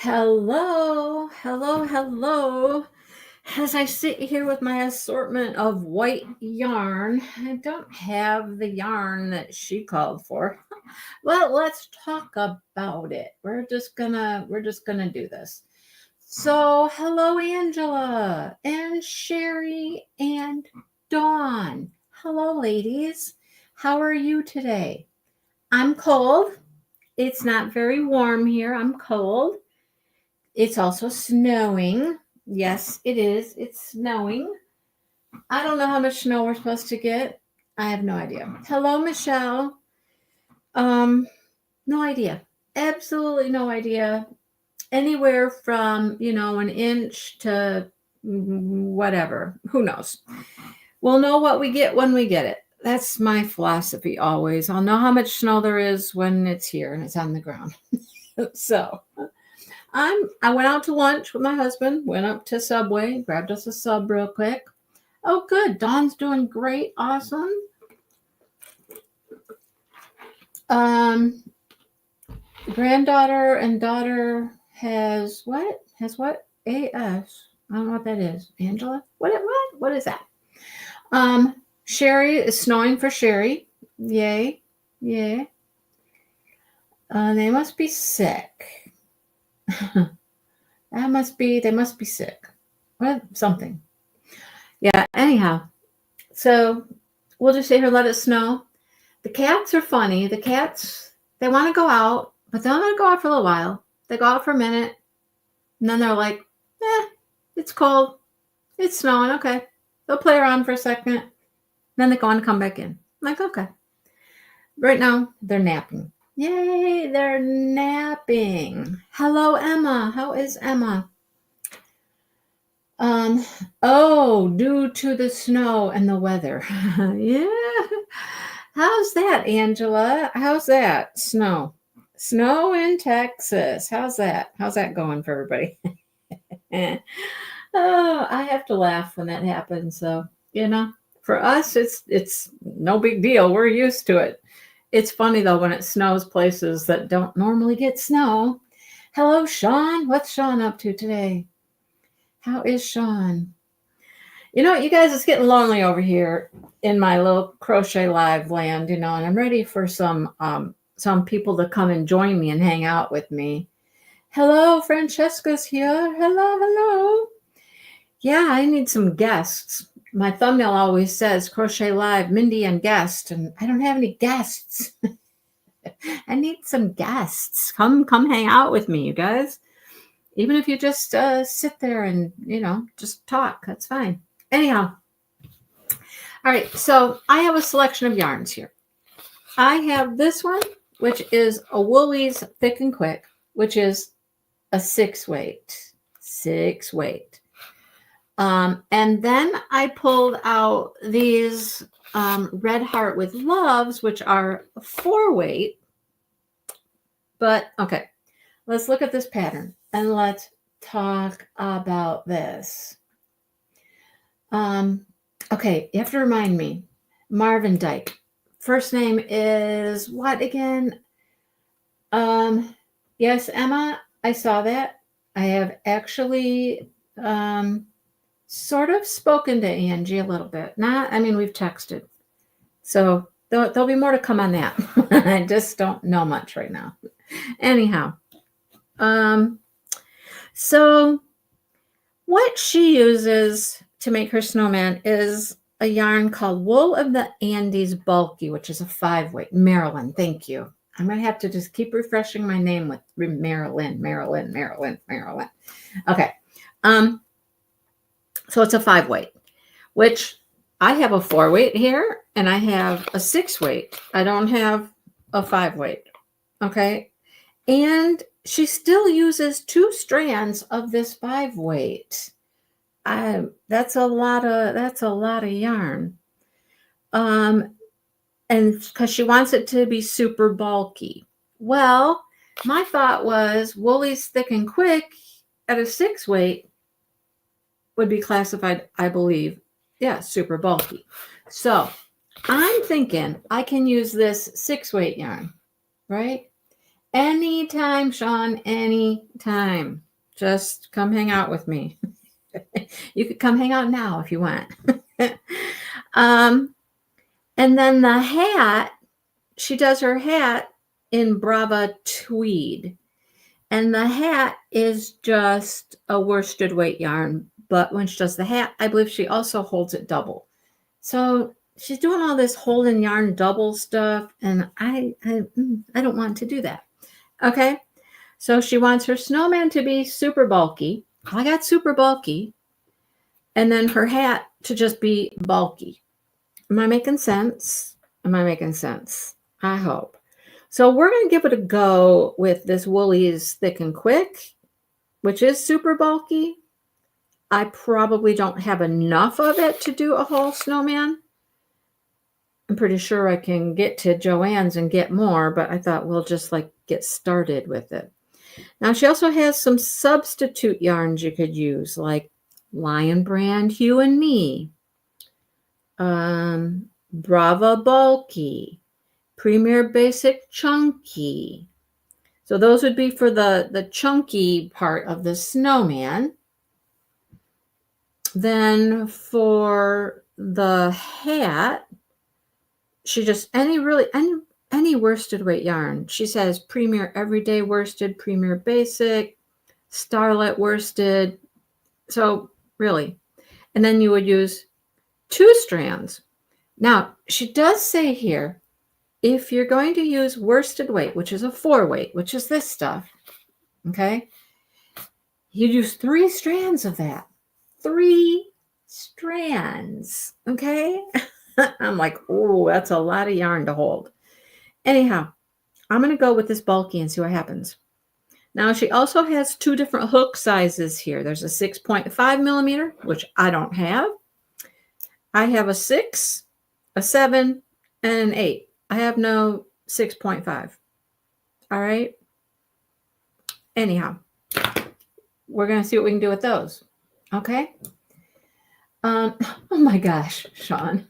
Hello, hello, hello. As I sit here with my assortment of white yarn, I don't have the yarn that she called for. Well, let's talk about it. We're just gonna do this. So, hello, Angela and Sherry and Dawn. Hello, ladies. How are you today? I'm cold. It's not very warm here. I'm cold. It's also snowing. Yes, it is. It's snowing. I don't know how much snow we're supposed to get. I have no idea. Hello, Michelle. Um, no idea. Absolutely no idea. Anywhere from, an inch to whatever. Who knows? We'll know what we get when we get it. That's my philosophy always. I'll know how much snow there is when it's here and it's on the ground. So, I went out to lunch with my husband, went up to Subway, grabbed us a sub real quick. Oh, good. Dawn's doing great. Awesome. Um, Granddaughter and daughter has what? Has what? AS. I don't know what that is. Angela? What is that? Sherry is snowing for Sherry. Yay. Yay. They must be sick. They must be sick. What something. Yeah, anyhow. So we'll just sit here and let it snow. The cats are funny. The cats, they want to go out, but they don't want to go out for a little while. They go out for a minute, and then they're like, it's cold. It's snowing. Okay. They'll play around for a second. Then they go on and come back in. I'm like, okay. Right now, they're napping. Yay, they're napping. Hello, Emma. How is Emma? Due to the snow and the weather. Yeah. How's that, Angela? How's that? Snow. Snow in Texas. How's that? How's that going for everybody? Oh, I have to laugh when that happens. So, for us it's no big deal. We're used to it. It's funny though when it snows places that don't normally get snow. Hello, Sean. What's Sean up to today? How is Sean? You guys, it's getting lonely over here in my little crochet live land, and I'm ready for some people to come and join me and hang out with me. Hello, Francesca's here. Hello, hello. Yeah, I need some guests. My thumbnail always says crochet live, Mindy and guest, and I don't have any guests. I need some guests. Come hang out with me, you guys. Even if you just sit there and, just talk, that's fine. Anyhow, all right, so I have a selection of yarns here. I have this one, which is a Woolies Thick and Quick, which is a 6-weight. 6-weight. And then I pulled out these Red Heart with Loves, which are a 4-weight. But, okay, let's look at this pattern and let's talk about this. Okay, you have to remind me. Marvin Dyke. First name is what again? Yes, Emma, I saw that. I have actually sort of spoken to Angie a little bit. We've texted. So there'll be more to come on that. I just don't know much right now. Anyhow, so what she uses to make her snowman is a yarn called Wool of the Andes Bulky, which is a 5-weight. Marilyn, thank you. I'm going to have to just keep refreshing my name with Marilyn. Okay. So it's a 5-weight, which I have a 4-weight here and I have a 6-weight. I don't have a 5-weight. Okay. And she still uses 2 strands of this 5-weight. That's a lot of yarn. And because she wants it to be super bulky. Well, my thought was Woolies Thick and Quick at a 6-weight would be classified, I believe, super bulky. So I'm thinking I can use this 6-weight yarn, right? Anytime, Sean, anytime. Just come hang out with me. You could come hang out now if you want. um, and then the hat, she does her hat in Brava tweed. And the hat is just a worsted weight yarn. But when she does the hat, I believe she also holds it double. So she's doing all this holding yarn double stuff. And I don't want to do that. Okay. So she wants her snowman to be super bulky. I got super bulky. And then her hat to just be bulky. Am I making sense? Am I making sense? I hope. So we're going to give it a go with this Woolies Thick and Quick, which is super bulky. I probably don't have enough of it to do a whole snowman. I'm pretty sure I can get to Joann's and get more, but I thought we'll just get started with it. Now she also has some substitute yarns you could use, like Lion Brand You and Me, Brava Bulky, Premier Basic Chunky. So those would be for the chunky part of the snowman. Then for the hat, she just any worsted weight yarn. She says Premier Everyday Worsted, Premier Basic, Starlet Worsted. So really, and then you would use 2 strands. Now she does say here, if you're going to use worsted weight, which is a 4 weight, which is this stuff, okay, you use 3 strands of that. 3 strands, okay? I'm like, oh, that's a lot of yarn to hold. Anyhow, I'm going to go with this bulky and see what happens. Now, she also has 2 different hook sizes here. There's a 6.5 millimeter, which I don't have. I have a 6, a 7, and an 8. I have no 6.5. All right. Anyhow, we're going to see what we can do with those. Okay. Oh my gosh, Sean.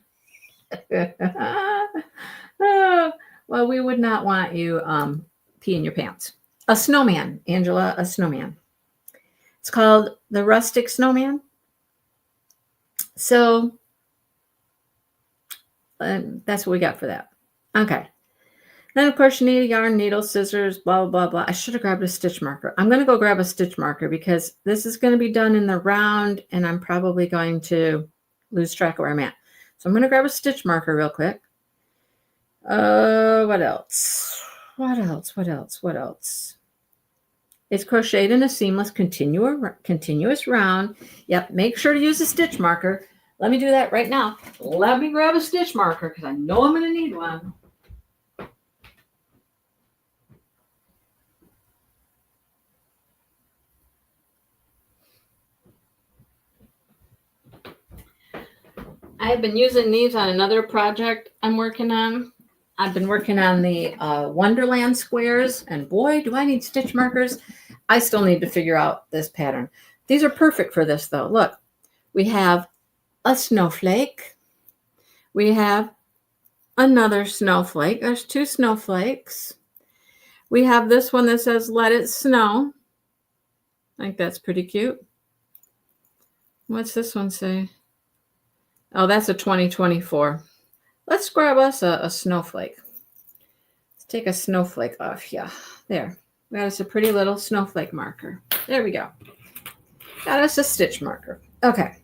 Well, we would not want you peeing your pants. A snowman, Angela, a snowman. It's called the Rustic Snowman. So that's what we got for that. Okay. Then, of course, you need a yarn, needle, scissors, blah, blah, blah. I should have grabbed a stitch marker. I'm going to go grab a stitch marker because this is going to be done in the round, and I'm probably going to lose track of where I'm at. So I'm going to grab a stitch marker real quick. What else? What else? What else? What else? It's crocheted in a seamless continuous round. Yep, make sure to use a stitch marker. Let me do that right now. Let me grab a stitch marker because I know I'm going to need one. I've been using these on another project I'm working on. I've been working on the Wonderland squares, and boy, do I need stitch markers. I still need to figure out this pattern. These are perfect for this, though. Look, we have a snowflake. We have another snowflake. There's 2 snowflakes. We have this one that says, Let It Snow. I think that's pretty cute. What's this one say? Oh, that's a 2024. Let's grab us a snowflake. Let's take a snowflake off here. There. We got us a pretty little snowflake marker. There we go. Got us a stitch marker. Okay.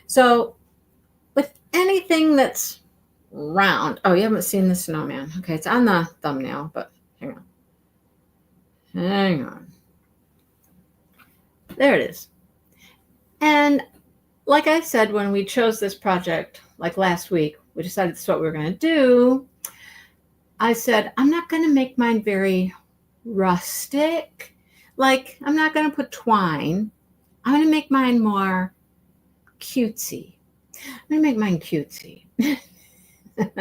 So with anything that's round. Oh, you haven't seen the snowman. Okay, it's on the thumbnail, but hang on. Hang on. There it is. And like I said, when we chose this project, like last week, we decided this is what we were going to do. I said, I'm not going to make mine very rustic. Like, I'm not going to put twine. I'm going to make mine more cutesy. I'm going to make mine cutesy. And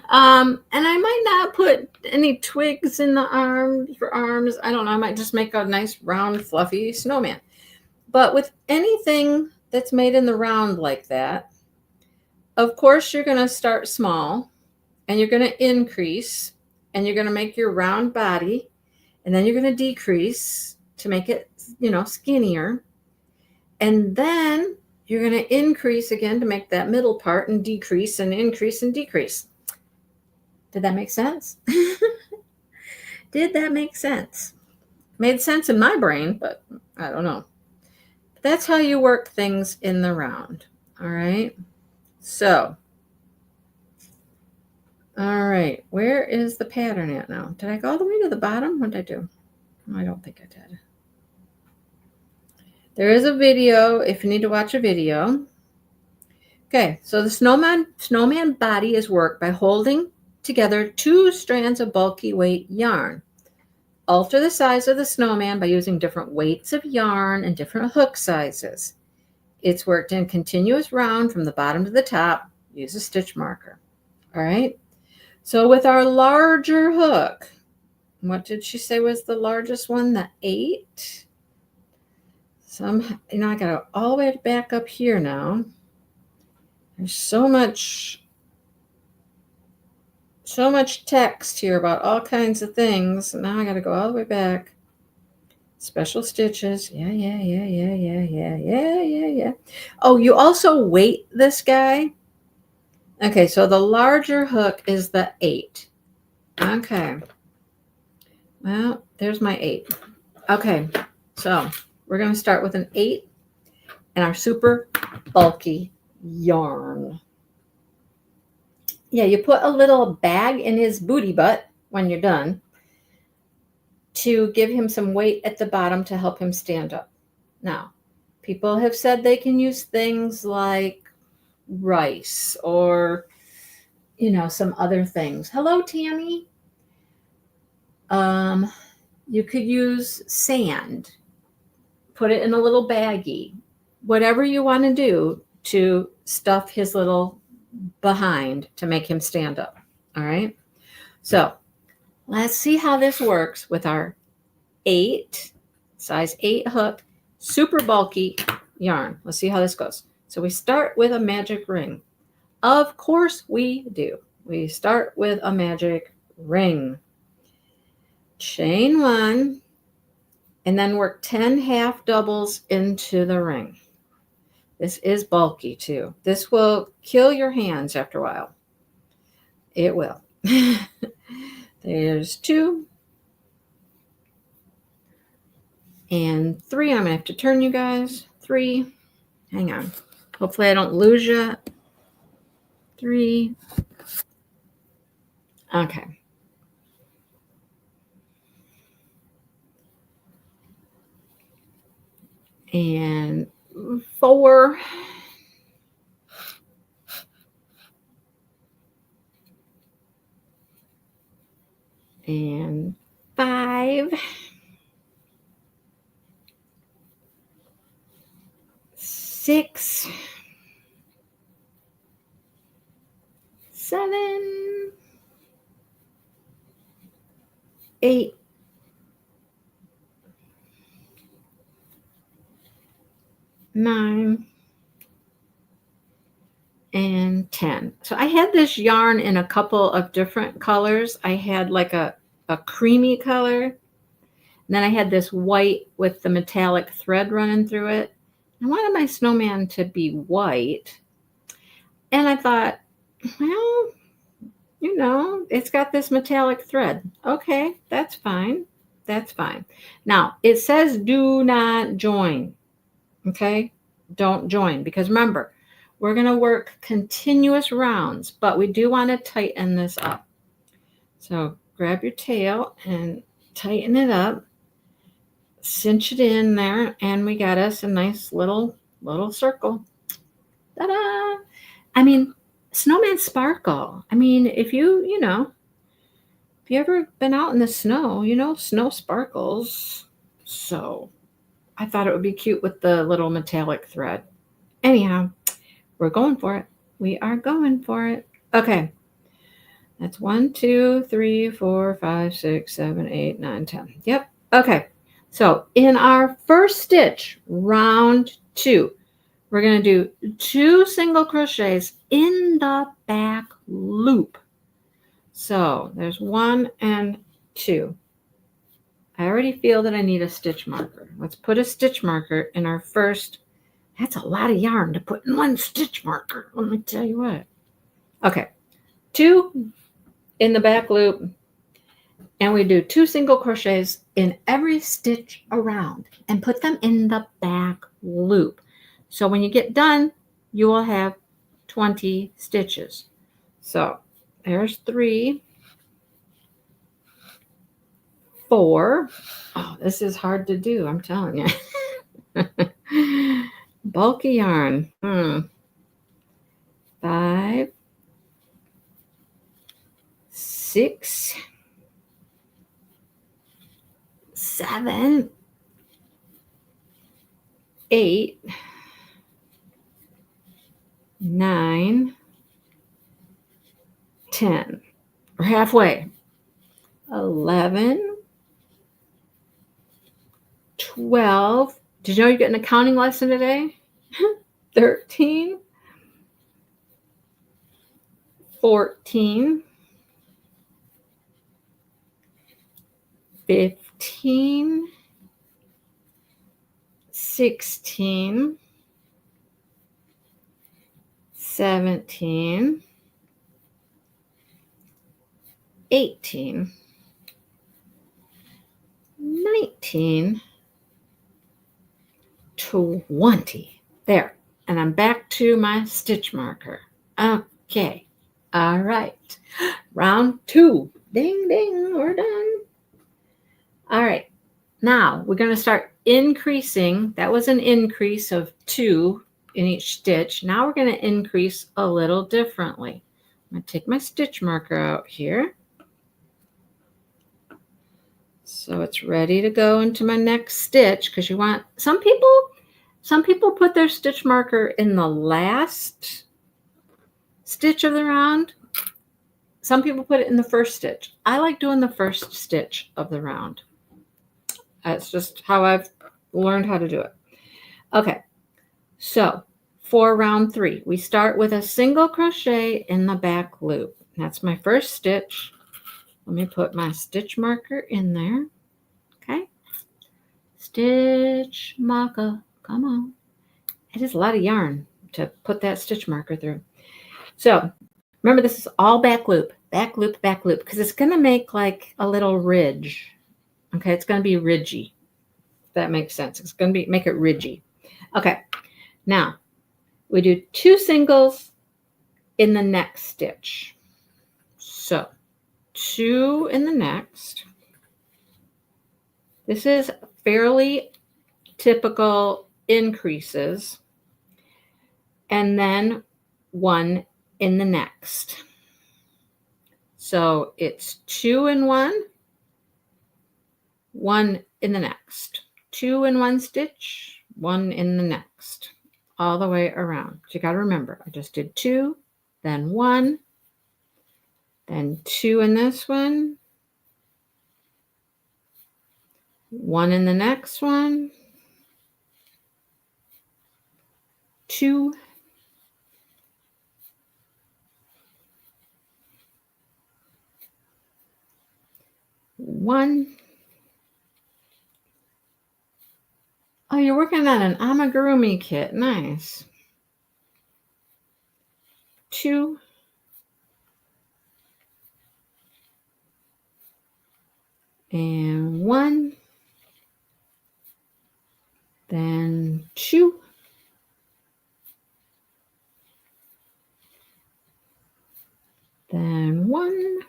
I might not put any twigs in the arms for arms. I don't know. I might just make a nice round, fluffy snowman. But with anything that's made in the round like that, of course, you're going to start small and you're going to increase and you're going to make your round body And then you're going to decrease to make it, skinnier. And then you're going to increase again to make that middle part and decrease and increase and decrease. Did that make sense? Did that make sense? Made sense in my brain, but I don't know. That's how you work things in the round. All right. So, all right. Where is the pattern at now? Did I go all the way to the bottom? What did I do? I don't think I did. There is a video if you need to watch a video. Okay, so the snowman body is worked by holding together 2 strands of bulky weight yarn. Alter the size of the snowman by using different weights of yarn and different hook sizes. It's worked in continuous round from the bottom to the top. Use a stitch marker. All right. So with our larger hook, what did she say was the largest one? The 8. I got to go all the way back up here now. There's so much text here about all kinds of things. Now I got to go all the way back. Special stitches. Yeah. Oh, you also weight this guy. Okay, so the larger hook is the 8. Okay. Well, there's my 8. Okay, so we're going to start with an 8 and our super bulky yarn. Yeah, you put a little bag in his booty butt when you're done to give him some weight at the bottom to help him stand up. Now, people have said they can use things like rice or, some other things. Hello, Tammy. You could use sand. Put it in a little baggie. Whatever you want to do to stuff his little behind to make him stand up. All right. So let's see how this works with our 8, size 8 hook, super bulky yarn. Let's see how this goes. So we start with a magic ring. Of course we do. We start with a magic ring. Chain 1 and then work 10 half doubles into the ring. This is bulky too. This will kill your hands after a while. It will. There's 2 and 3. I'm going to have to turn you guys. 3. Hang on. Hopefully I don't lose you. 3. Okay. And 4. And 5. 6. 7. 8. 9. And 10. So I had this yarn in a couple of different colors. I had like a creamy color. And then I had this white with the metallic thread running through it. I wanted my snowman to be white. And I thought, well, it's got this metallic thread. Okay, that's fine. That's fine. Now, it says do not join. Okay? Don't join. Because remember, we're going to work continuous rounds, but we do want to tighten this up. So grab your tail and tighten it up. Cinch it in there, and we got us a nice little circle. Ta-da! I mean, snowman sparkle. I mean, if you ever been out in the snow, snow sparkles. So I thought it would be cute with the little metallic thread. Anyhow, we're going for it. We are going for it. Okay. That's 1, 2, 3, 4, 5, 6, 7, 8, 9, 10. Yep. Okay. So in our first stitch, round 2, we're going to do 2 single crochets in the back loop. So there's 1 and 2. I already feel that I need a stitch marker. Let's put a stitch marker in our first. That's a lot of yarn to put in one stitch marker. Let me tell you what. Okay, 2 in the back loop, and we do 2 single crochets in every stitch around and put them in the back loop. So when you get done, you will have 20 stitches. So there's 3, 4. Oh, this is hard to do, I'm telling you. Bulky yarn. 5, 6, 7, 8, 9, 10. We're halfway. 11, 12. Did you know you're getting a counting lesson today? 13, 14, 15, 16, 17, 18, 19, 20. There. And I'm back to my stitch marker. Okay. All right. Round 2. Ding, ding. We're done. All right. Now we're going to start increasing. That was an increase of 2 in each stitch. Now we're going to increase a little differently. I'm going to take my stitch marker out here. So it's ready to go into my next stitch, because you want, some people put their stitch marker in the last stitch of the round. Some people put it in the first stitch. I like doing the first stitch of the round. That's just how I've learned how to do it. Okay, so for round 3, we start with a single crochet in the back loop. That's my first stitch. Let me put my stitch marker in there. Okay, stitch marker, come on. It is a lot of yarn to put that stitch marker through. So remember, this is all back loop, because it's going to make like a little ridge. Okay, it's going to be ridgy. If that makes sense. It's going to make it ridgy. Okay, now we do 2 singles in the next stitch. So 2 in the next. This is fairly typical increases. And then 1 in the next. So it's 2 in one, 1 in the next, 2 in one stitch, 1 in the next, all the way around. So you got to remember, I just did 2, then 1, then 2 in this one, 1 in the next one, 2, one. Oh, you're working on an amigurumi kit. Nice. 2, and 1, then 2, then 1,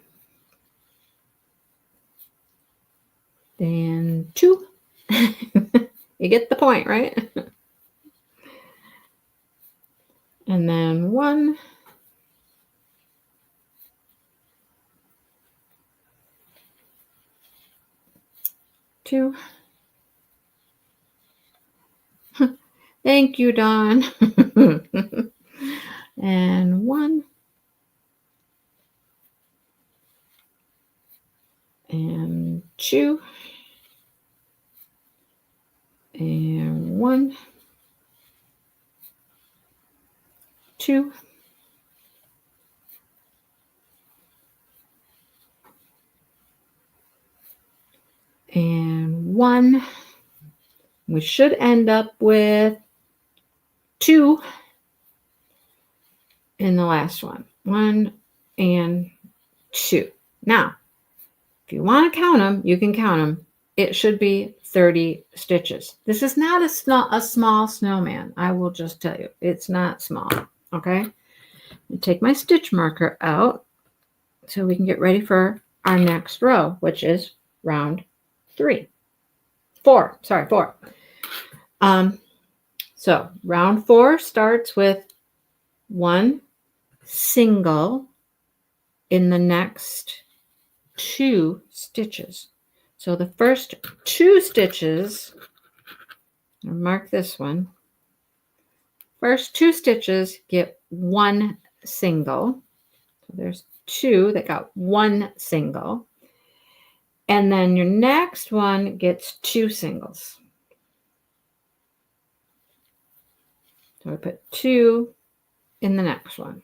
then 2. You get the point, right? And then 1, 2. Thank you, Dawn. And 1, and 2, and 1, 2, and 1. We should end up with 2 in the last one. 1 and 2. Now, if you want to count them, you can count them. It should be 30 stitches. This is not a small snowman. I will just tell you, it's not small. Okay. I take my stitch marker out so we can get ready for our next row, which is round 4. Sorry, 4. So round 4 starts with 1 single in the next 2 stitches. So the first 2 stitches, I'll mark this one. First 2 stitches get 1 single. So there's 2 that got 1 single. And then your next one gets 2 singles. So we put 2 in the next one.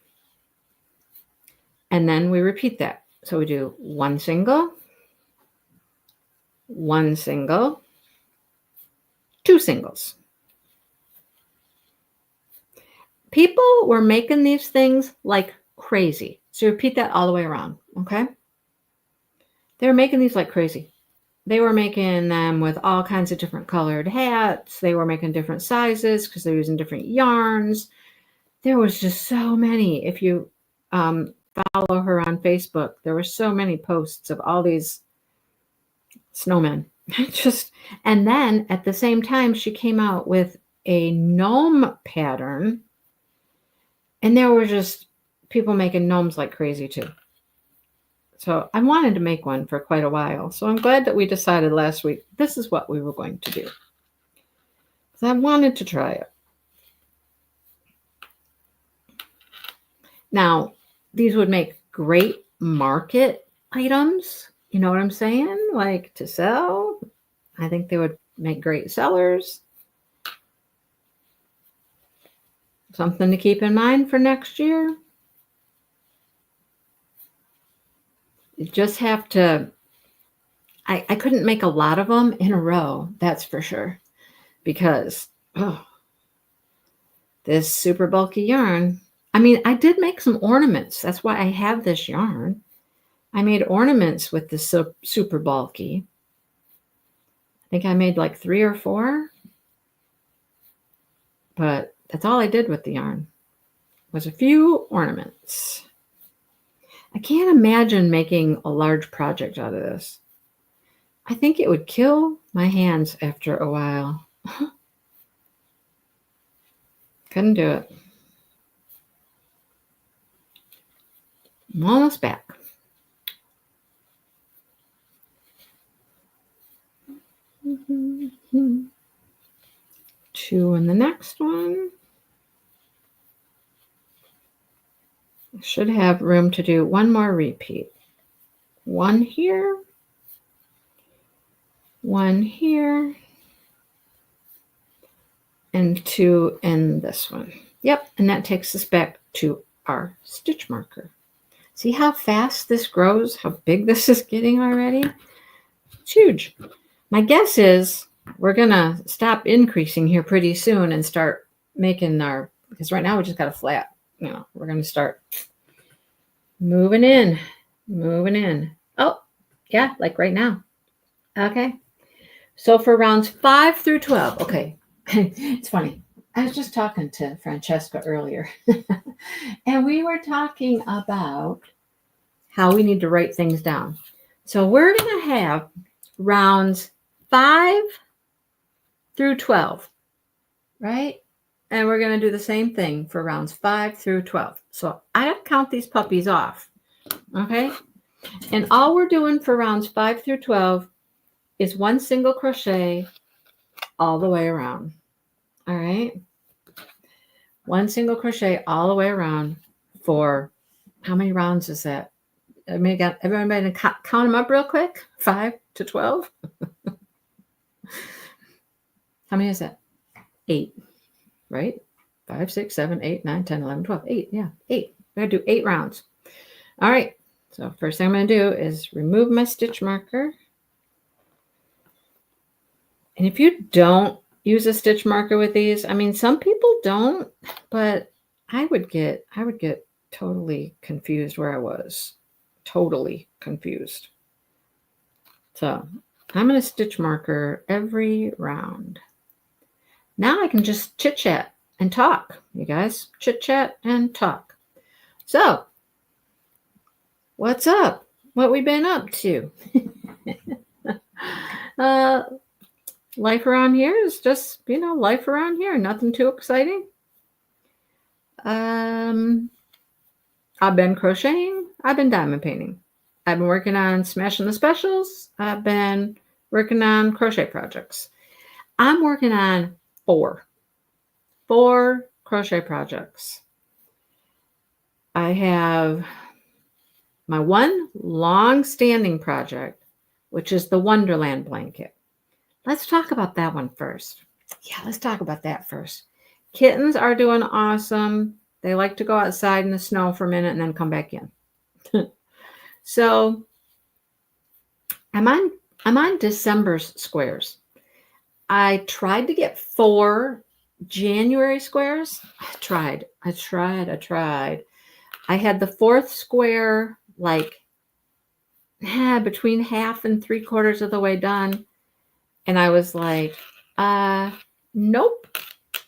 And then we repeat that. So we do 1 single, 1 single, 2 singles. People were making these things like crazy. So repeat that all the way around, okay? They were making these like crazy. They were making them with all kinds of different colored hats. They were making different sizes because they're using different yarns. There was just so many. If you follow her on Facebook, there were so many posts of all these snowmen. And then at the same time, she came out with a gnome pattern, and there were just people making gnomes like crazy too. So I wanted to make one for quite a while. So I'm glad that we decided last week this is what we were going to do. Because I wanted to try it. Now, these would make great market items. You know what I'm saying? Like to sell. I think they would make great sellers. Something to keep in mind for next year. You just have to, I couldn't make a lot of them in a row, that's for sure. Because, this super bulky yarn. I mean, I did make some ornaments. That's why I have this yarn. I made ornaments with the super bulky. I think I made like 3 or 4. But that's all I did with the yarn. Was a few ornaments. I can't imagine making a large project out of this. I think it would kill my hands after a while. Couldn't do it. I'm almost back. Mm-hmm. 2 in the next one. I should have room to do 1 more repeat. 1 here. 1 here. And 2 in this one. Yep, and that takes us back to our stitch marker. See how fast this grows? How big this is getting already? It's huge. My guess is we're going to stop increasing here pretty soon and start making our, because right now we just got a flat, we're going to start moving in. Oh, yeah, like right now. Okay. So for rounds 5 through 12, okay. It's funny. I was just talking to Francesca earlier, and we were talking about how we need to write things down. So we're going to have rounds 5 through 12, right? And we're going to do the same thing for rounds 5 through 12. So I got to count these puppies off, okay? And all we're doing for rounds 5 through 12 is 1 single crochet all the way around, all right? 1 single crochet all the way around for, how many rounds is that? Everybody count them up real quick? 5 to 12? How many is that? 8, right? 5, 6, 7, 8, 9, 10, 11, 12. 8, yeah, 8. We're going to do 8 rounds. All right. So first thing I'm going to do is remove my stitch marker. And if you don't use a stitch marker with these, I mean, some people don't, but I would get totally confused where I was. Totally confused. So I'm going to stitch marker every round. Now I can just chit chat and talk, you guys. Chit chat and talk. So, what's up? What we been up to? Life around here is just, life around here. Nothing too exciting. I've been crocheting. I've been diamond painting. I've been working on smashing the specials. I've been working on crochet projects. I'm working on four crochet projects. I have my one long-standing project, which is the Wonderland blanket. Let's talk about that one first. Yeah, let's talk about that first. Kittens are doing awesome. They like to go outside in the snow for a minute and then come back in. So I'm on December's squares. I tried to get 4 January squares. I tried. I had the 4th square like between half and 3/4 of the way done. And I was like, nope,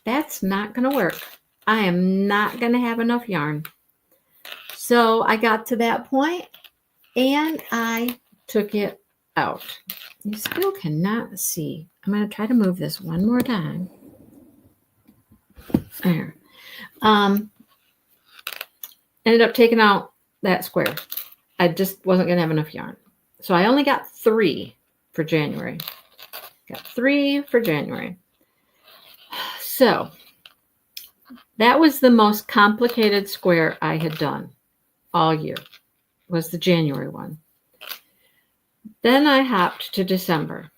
that's not going to work. I am not going to have enough yarn. So I got to that point and I took it out. You still cannot see. I'm going to try to move this one more time. There. Ended up taking out that square. I just wasn't going to have enough yarn. So I only got 3 for January. Got 3 for January. So that was the most complicated square I had done all year, was the January one. Then I hopped to December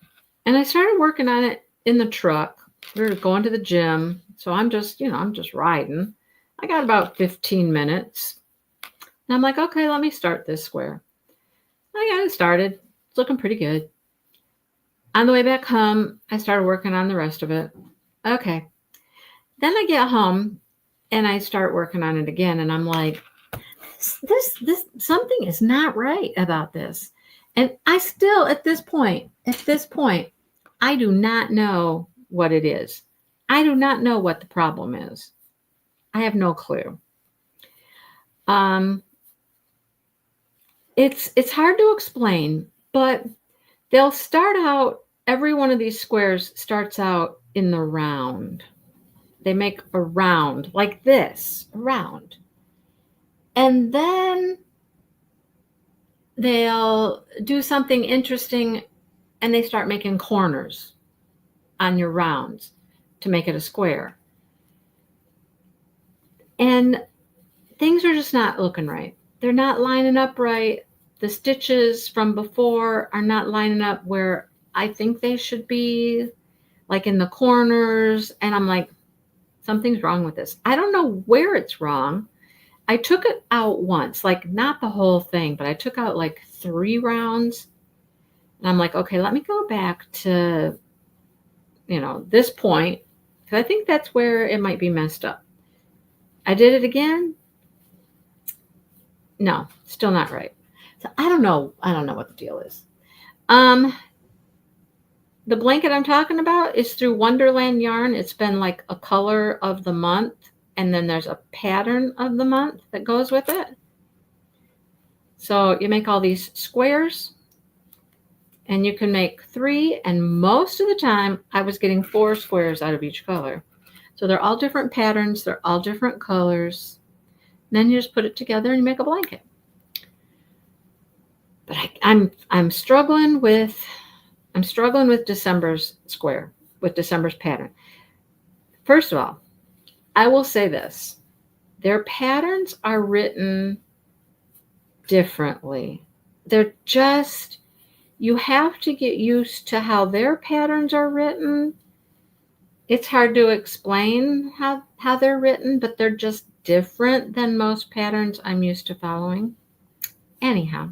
and I started working on it in the truck. We were going to the gym. So I'm just riding. I got about 15 minutes. And I'm like, okay, let me start this square. I got it started. It's looking pretty good. On the way back home, I started working on the rest of it. Okay. Then I get home and I start working on it again. And I'm like, this something is not right about this. And I still, at this point, I do not know what it is. I do not know what the problem is. I have no clue. It's hard to explain, but they'll start out, every one of these squares starts out in the round. They make a round like this, a round. And then they'll do something interesting and they start making corners on your rounds to make it a square. And things are just not looking right. They're not lining up right. The stitches from before are not lining up where I think they should be, like in the corners. And I'm like, something's wrong with this. I don't know where it's wrong. I took it out once, like not the whole thing, but I took out like 3 rounds. And I'm like, okay, let me go back to, this point, because I think that's where it might be messed up. I did it again. No, still not right. So I don't know what the deal is. The blanket I'm talking about is through Wonderland yarn. It's been like a color of the month, and then there's a pattern of the month that goes with it. So you make all these squares, and you can make 3, and most of the time I was getting 4 squares out of each color. So they're all different patterns, they're all different colors. And then you just put it together and you make a blanket. But I'm struggling with December's square, with December's pattern. First of all, I will say this. Their patterns are written differently. They're just, you have to get used to how their patterns are written. It's hard to explain how they're written, but they're just different than most patterns I'm used to following. Anyhow,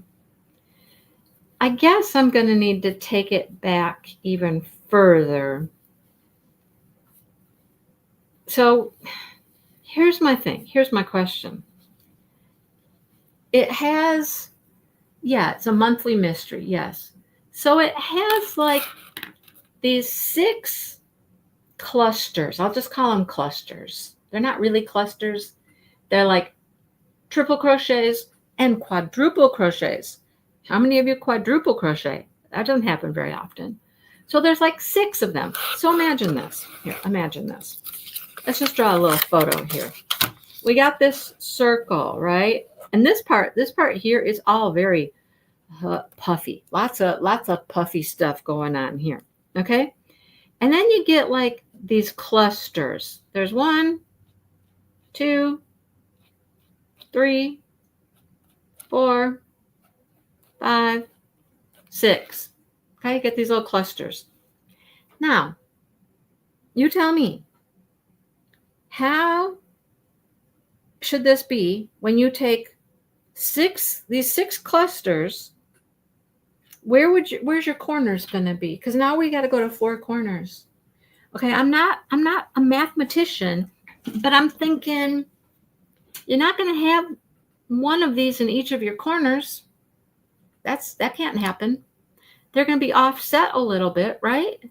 I guess I'm going to need to take it back even further. So here's my thing. Here's my question. It has, yeah, it's a monthly mystery. Yes. So it has like these 6 clusters. I'll just call them clusters. They're not really clusters. They're like triple crochets and quadruple crochets. How many of you quadruple crochet? That doesn't happen very often. So there's like 6 of them. So imagine this. Here, imagine this. Let's just draw a little photo here. We got this circle, right? And this part here is all very puffy. Lots of puffy stuff going on here. Okay? And then you get like these clusters. There's 1, 2, 3, 4, 5, 6. Okay, you get these little clusters. Now, you tell me, how should this be when you take these 6 clusters? Where's your corners going to be? Because now we got to go to 4 corners. Okay, I'm not a mathematician, but I'm thinking you're not going to have one of these in each of your corners. That can't happen. They're going to be offset a little bit, right?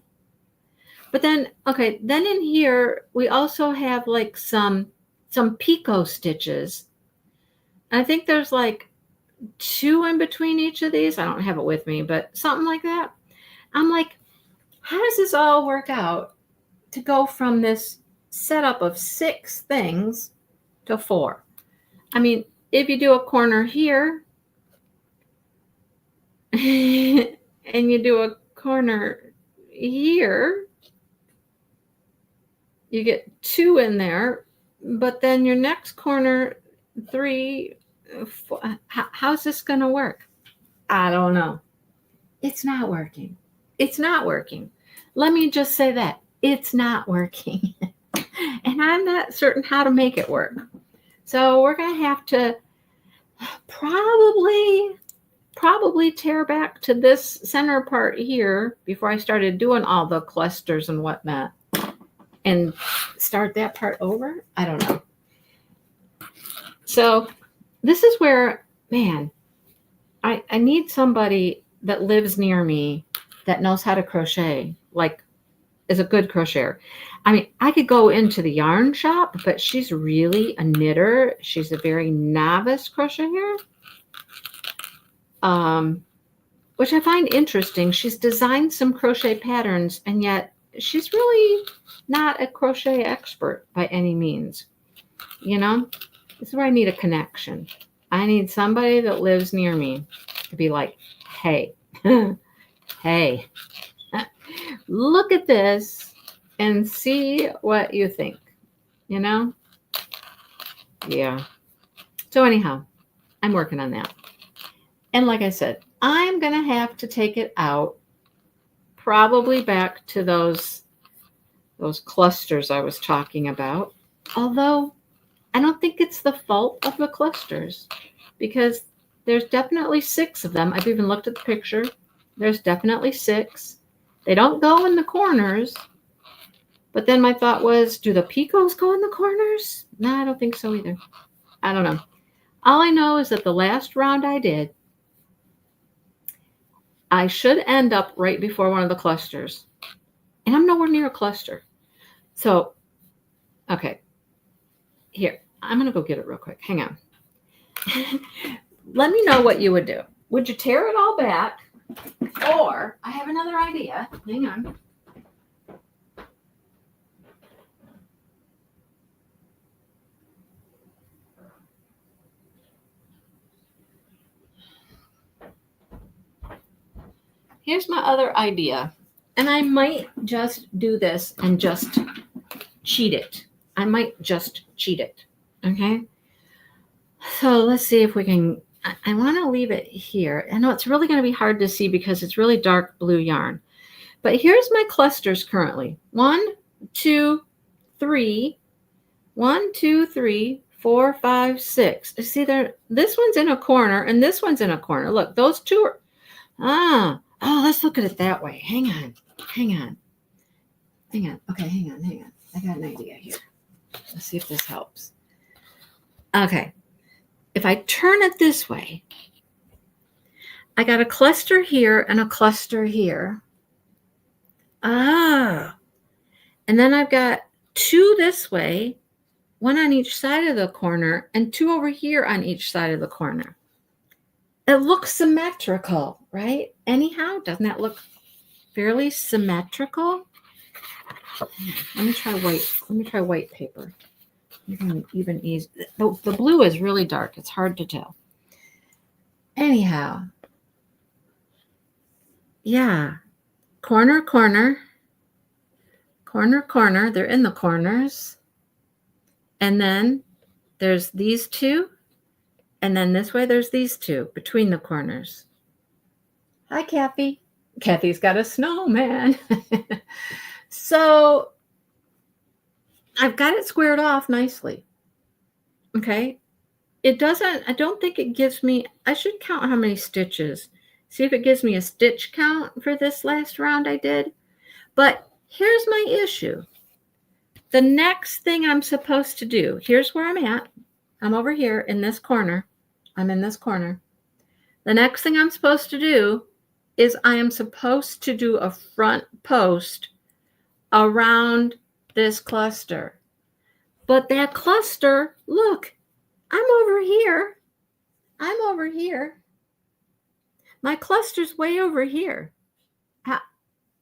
But then, okay, then in here, we also have like some picot stitches. I think there's like 2 in between each of these. I don't have it with me, but something like that. I'm like, how does this all work out to go from this setup of 6 things to 4? I mean, if you do a corner here and you do a corner here, you get 2 in there, but then your next corner, 3, 4, how's this going to work? I don't know. It's not working. It's not working. Let me just say that. It's not working. And I'm not certain how to make it work. So we're going to have to probably tear back to this center part here before I started doing all the clusters and whatnot and start that part over. I don't know. So this is where, man, I need somebody that lives near me that knows how to crochet, like is a good crocheter. I mean, I could go into the yarn shop, but she's really a knitter. She's a very novice crocheter, which I find interesting. She's designed some crochet patterns, and yet she's really not a crochet expert by any means. You know, this is where I need a connection. I need somebody that lives near me to be like, hey, hey, look at this and see what you think, you know? Yeah. So anyhow, I'm working on that. And like I said, I'm going to have to take it out, probably back to those clusters I was talking about. Although I don't think it's the fault of the clusters, because there's definitely 6 of them. I've even looked at the picture. There's definitely 6. They don't go in the corners. But then my thought was, do the picots go in the corners? No, I don't think so either. I don't know. All I know is that the last round I did, I should end up right before one of the clusters. And I'm nowhere near a cluster. So, okay. Here, I'm going to go get it real quick. Hang on. Let me know what you would do. Would you tear it all back? Or, I have another idea. Hang on. Here's my other idea. And I might just do this and just cheat it. I might just cheat it. Okay? So let's see if we can. I want to leave it here. I know it's really going to be hard to see because it's really dark blue yarn. But here's my clusters currently. 1, 2, 3. 1, 2, 3, 4, 5, 6. See there, this one's in a corner and this one's in a corner. Look, those two Oh, let's look at it that way. Hang on. Okay, hang on. I got an idea here. Let's see if this helps. Okay. If I turn it this way, I got a cluster here and a cluster here. Ah. And then I've got 2 this way, 1 on each side of the corner, and 2 over here on each side of the corner. It looks symmetrical, right? Anyhow, doesn't that look fairly symmetrical? Let me try white paper. Even easy. The blue is really dark. It's hard to tell. Anyhow, yeah. Corner. They're in the corners. And then there's these 2. And then this way there's these 2 between the corners. Hi, Kathy. Kathy's got a snowman. So I've got it squared off nicely. Okay. I don't think it gives me, I should count how many stitches. See if it gives me a stitch count for this last round I did. But here's my issue. The next thing I'm supposed to do, here's where I'm at. I'm over here in this corner. I'm in this corner. The next thing I'm supposed to do is I am supposed to do a front post around this cluster. But that cluster, look, I'm over here. My cluster's way over here.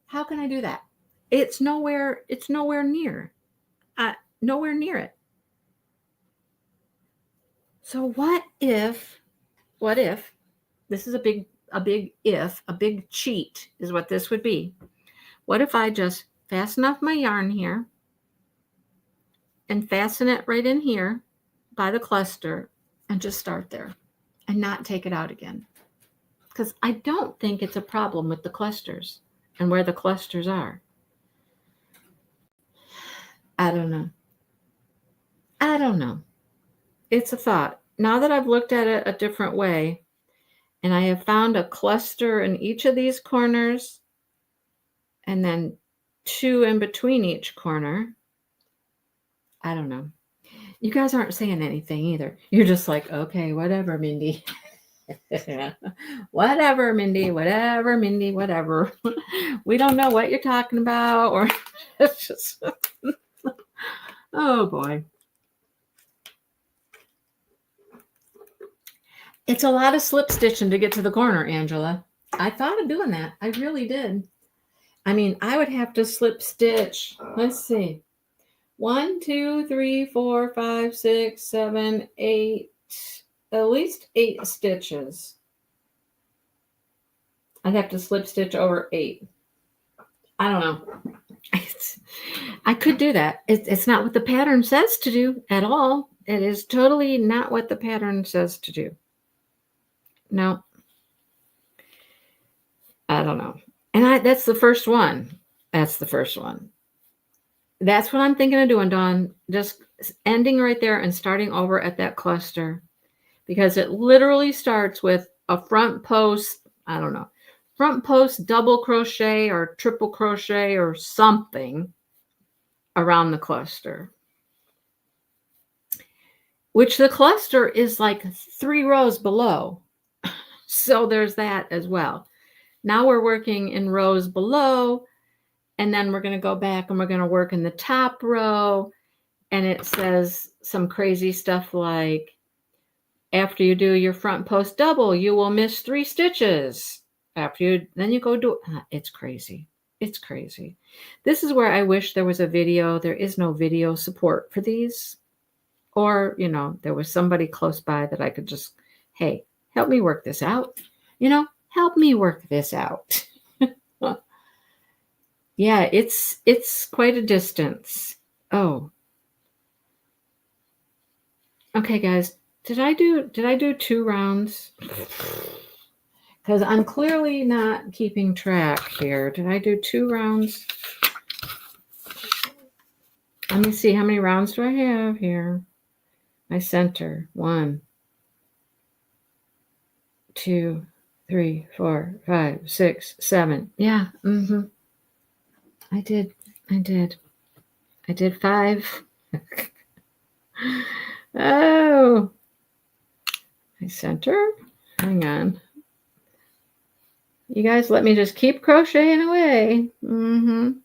How can I do that? It's nowhere near. Nowhere near it. So what if this is a big cheat is what this would be. What if I just fasten off my yarn here and fasten it right in here by the cluster and just start there and not take it out again? Because I don't think it's a problem with the clusters and where the clusters are. I don't know. It's a thought. Now that I've looked at it a different way, and I have found a cluster in each of these corners, and then 2 in between each corner. I don't know. You guys aren't saying anything either. You're just like, okay, whatever, Mindy. Whatever, Mindy. Whatever. We don't know what you're talking about, or it's just, oh boy. It's a lot of slip stitching to get to the corner, Angela. I thought of doing that. I really did. I mean, I would have to slip stitch. Let's see. 1, 2, 3, 4, 5, 6, 7, 8. At least 8 stitches. I'd have to slip stitch over 8. I don't know. I could do that. It's not what the pattern says to do at all. It is totally not what the pattern says to do. No. I don't know. And that's the first one. That's what I'm thinking of doing, Dawn. Just ending right there and starting over at that cluster. Because it literally starts with a front post, I don't know, front post double crochet or triple crochet or something around the cluster. Which the cluster is like 3 rows below. So there's that as well. Now we're working in rows below, and then we're going to go back and we're going to work in the top row. And it says some crazy stuff like, after you do your front post double, you will miss 3 stitches. Then you go do, it's crazy. It's crazy. This is where I wish there was a video. There is no video support for these. Or, there was somebody close by that I could just, hey, help me work this out. Help me work this out. Yeah, it's quite a distance. Oh. Okay, guys. Did I do 2 rounds? Because I'm clearly not keeping track here. Did I do 2 rounds? Let me see. How many rounds do I have here? My center. 1, 2, 3, 4, 5, 6, 7. Yeah. I did 5. Oh, I center. Hang on. You guys let me just keep crocheting away. 1,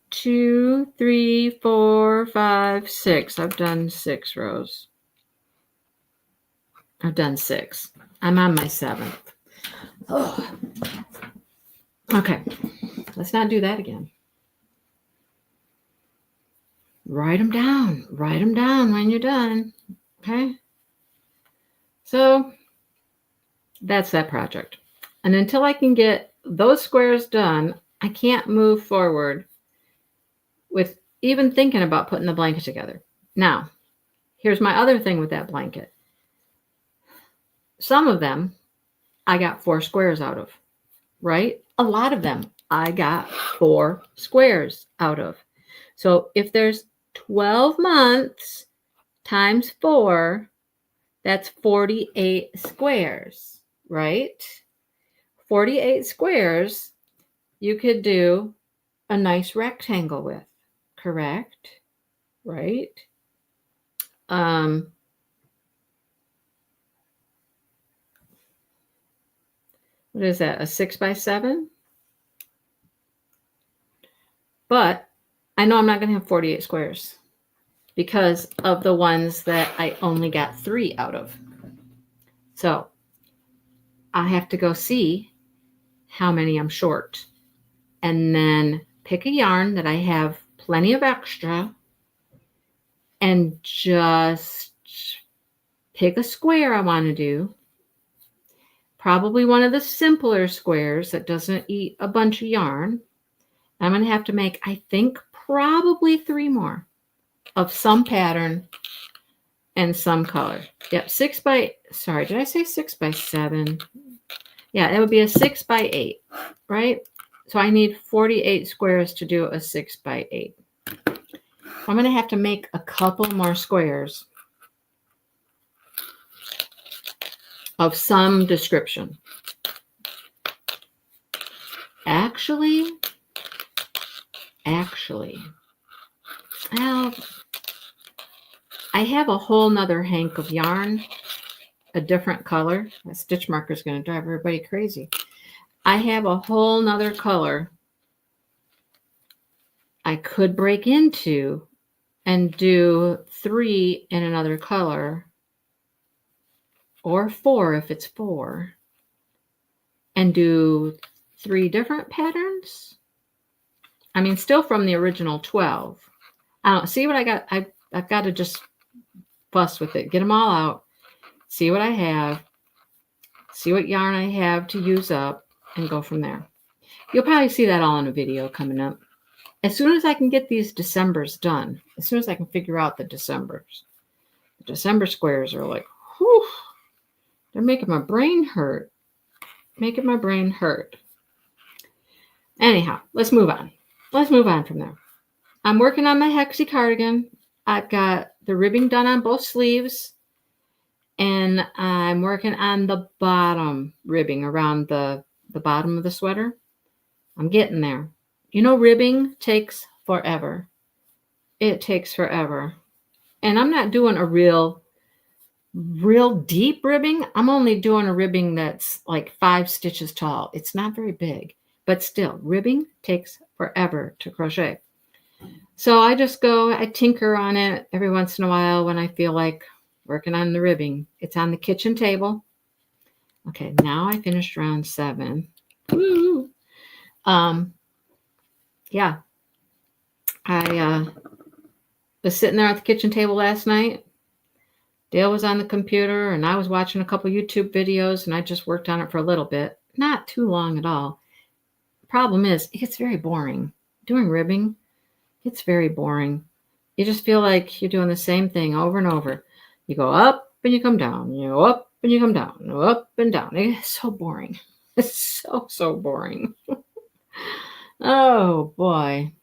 2, 3, 4, 5, 6. I've done 6 rows. I've done 6. I'm on my 7th. Oh. Okay, let's not do that again. Write them down. Write them down when you're done. Okay? So that's that project. And until I can get those squares done, I can't move forward with even thinking about putting the blanket together. Now, here's my other thing with that blanket. Some of them I got 4 squares out of, right? A lot of them I got 4 squares out of. So if there's 12 months times 4, that's 48 squares, right? 48 squares you could do a nice rectangle with, correct? Right? What is that, a 6 by 7? But I know I'm not going to have 48 squares because of the ones that I only got 3 out of. So I have to go see how many I'm short and then pick a yarn that I have plenty of extra and just pick a square I want to do. Probably one of the simpler squares that doesn't eat a bunch of yarn. I'm going to have to make, I think, probably 3 more of some pattern and some color. Yep, sorry, did I say 6 by 7? Yeah, it would be a 6 by 8, right? So I need 48 squares to do a 6 by 8. I'm going to have to make a couple more squares of some description. Actually, well, I have a whole nother hank of yarn, a different color. That stitch marker is going to drive everybody crazy. I have a whole nother color I could break into and do 3 in another color, or 4 if it's 4, and do 3 different patterns. I mean, still from the original 12. I don't see what I got. I've got to just fuss with it, get them all out, see what I have, see what yarn I have to use up, and go from there. You'll probably see that all in a video coming up. As soon as I can get these Decembers done, as soon as I can figure out the Decembers, the December squares are like, whew, they're making my brain hurt. Making my brain hurt. Anyhow, let's move on. Let's move on from there. I'm working on my hexie cardigan. I've got the ribbing done on both sleeves, and I'm working on the bottom ribbing around the bottom of the sweater. I'm getting there. You know, ribbing takes forever. It takes forever. And I'm not doing a real deep ribbing. I'm only doing a ribbing that's like 5 stitches tall. It's not very big, but still, ribbing takes forever to crochet. So I just go, I tinker on it every once in a while when I feel like working on the ribbing. It's on the kitchen table. Okay, now I finished round 7. Woo! Yeah, I was sitting there at the kitchen table last night. Dale was on the computer and I was watching a couple YouTube videos, and I just worked on it for a little bit. Not too long at all. The problem is it gets very boring. Doing ribbing, it's very boring. You just feel like you're doing the same thing over and over. You go up and you come down. You go up and you come down. You go up and down. It's so boring. It's so boring. Oh, boy.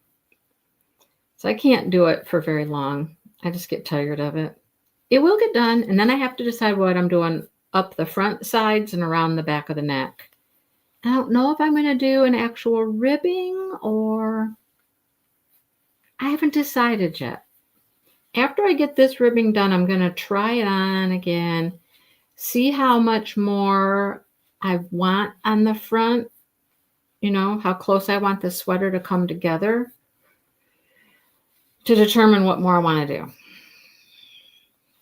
So I can't do it for very long. I just get tired of it. It will get done, and then I have to decide what I'm doing up the front sides and around the back of the neck. I don't know if I'm going to do an actual ribbing or I haven't decided yet. After I get this ribbing done, I'm going to try it on again, see how much more I want on the front, how close I want the sweater to come together to determine what more I want to do.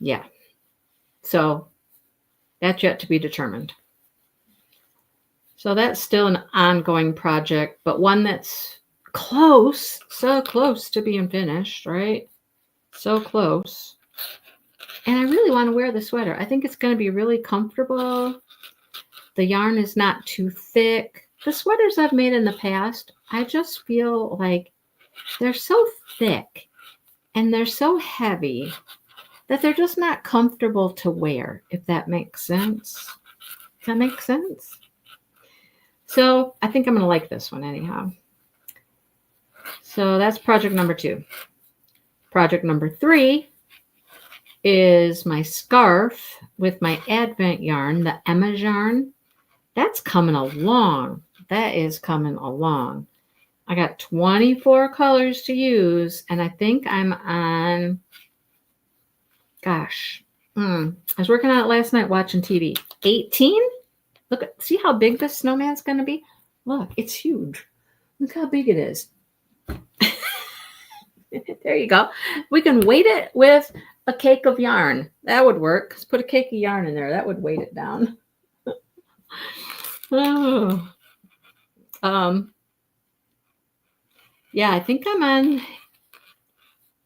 Yeah. So that's yet to be determined. So that's still an ongoing project, but one that's close, so close to being finished, right? So close. And I really want to wear the sweater. I think it's going to be really comfortable. The yarn is not too thick. The sweaters I've made in the past, I just feel like they're so thick and they're so heavy that they're just not comfortable to wear, if that makes sense. Does that make sense? So I think I'm going to like this one anyhow. So that's project number 2. Project number 3 is my scarf with my Advent yarn, the Emma's yarn. That's coming along. That is coming along. I got 24 colors to use, and I think I'm on, I was working on it last night watching TV. 18? Look, see how big this snowman's going to be? Look, it's huge. Look how big it is. There you go. We can weight it with a cake of yarn. That would work. Let's put a cake of yarn in there. That would weight it down. Oh. Yeah, I think I'm on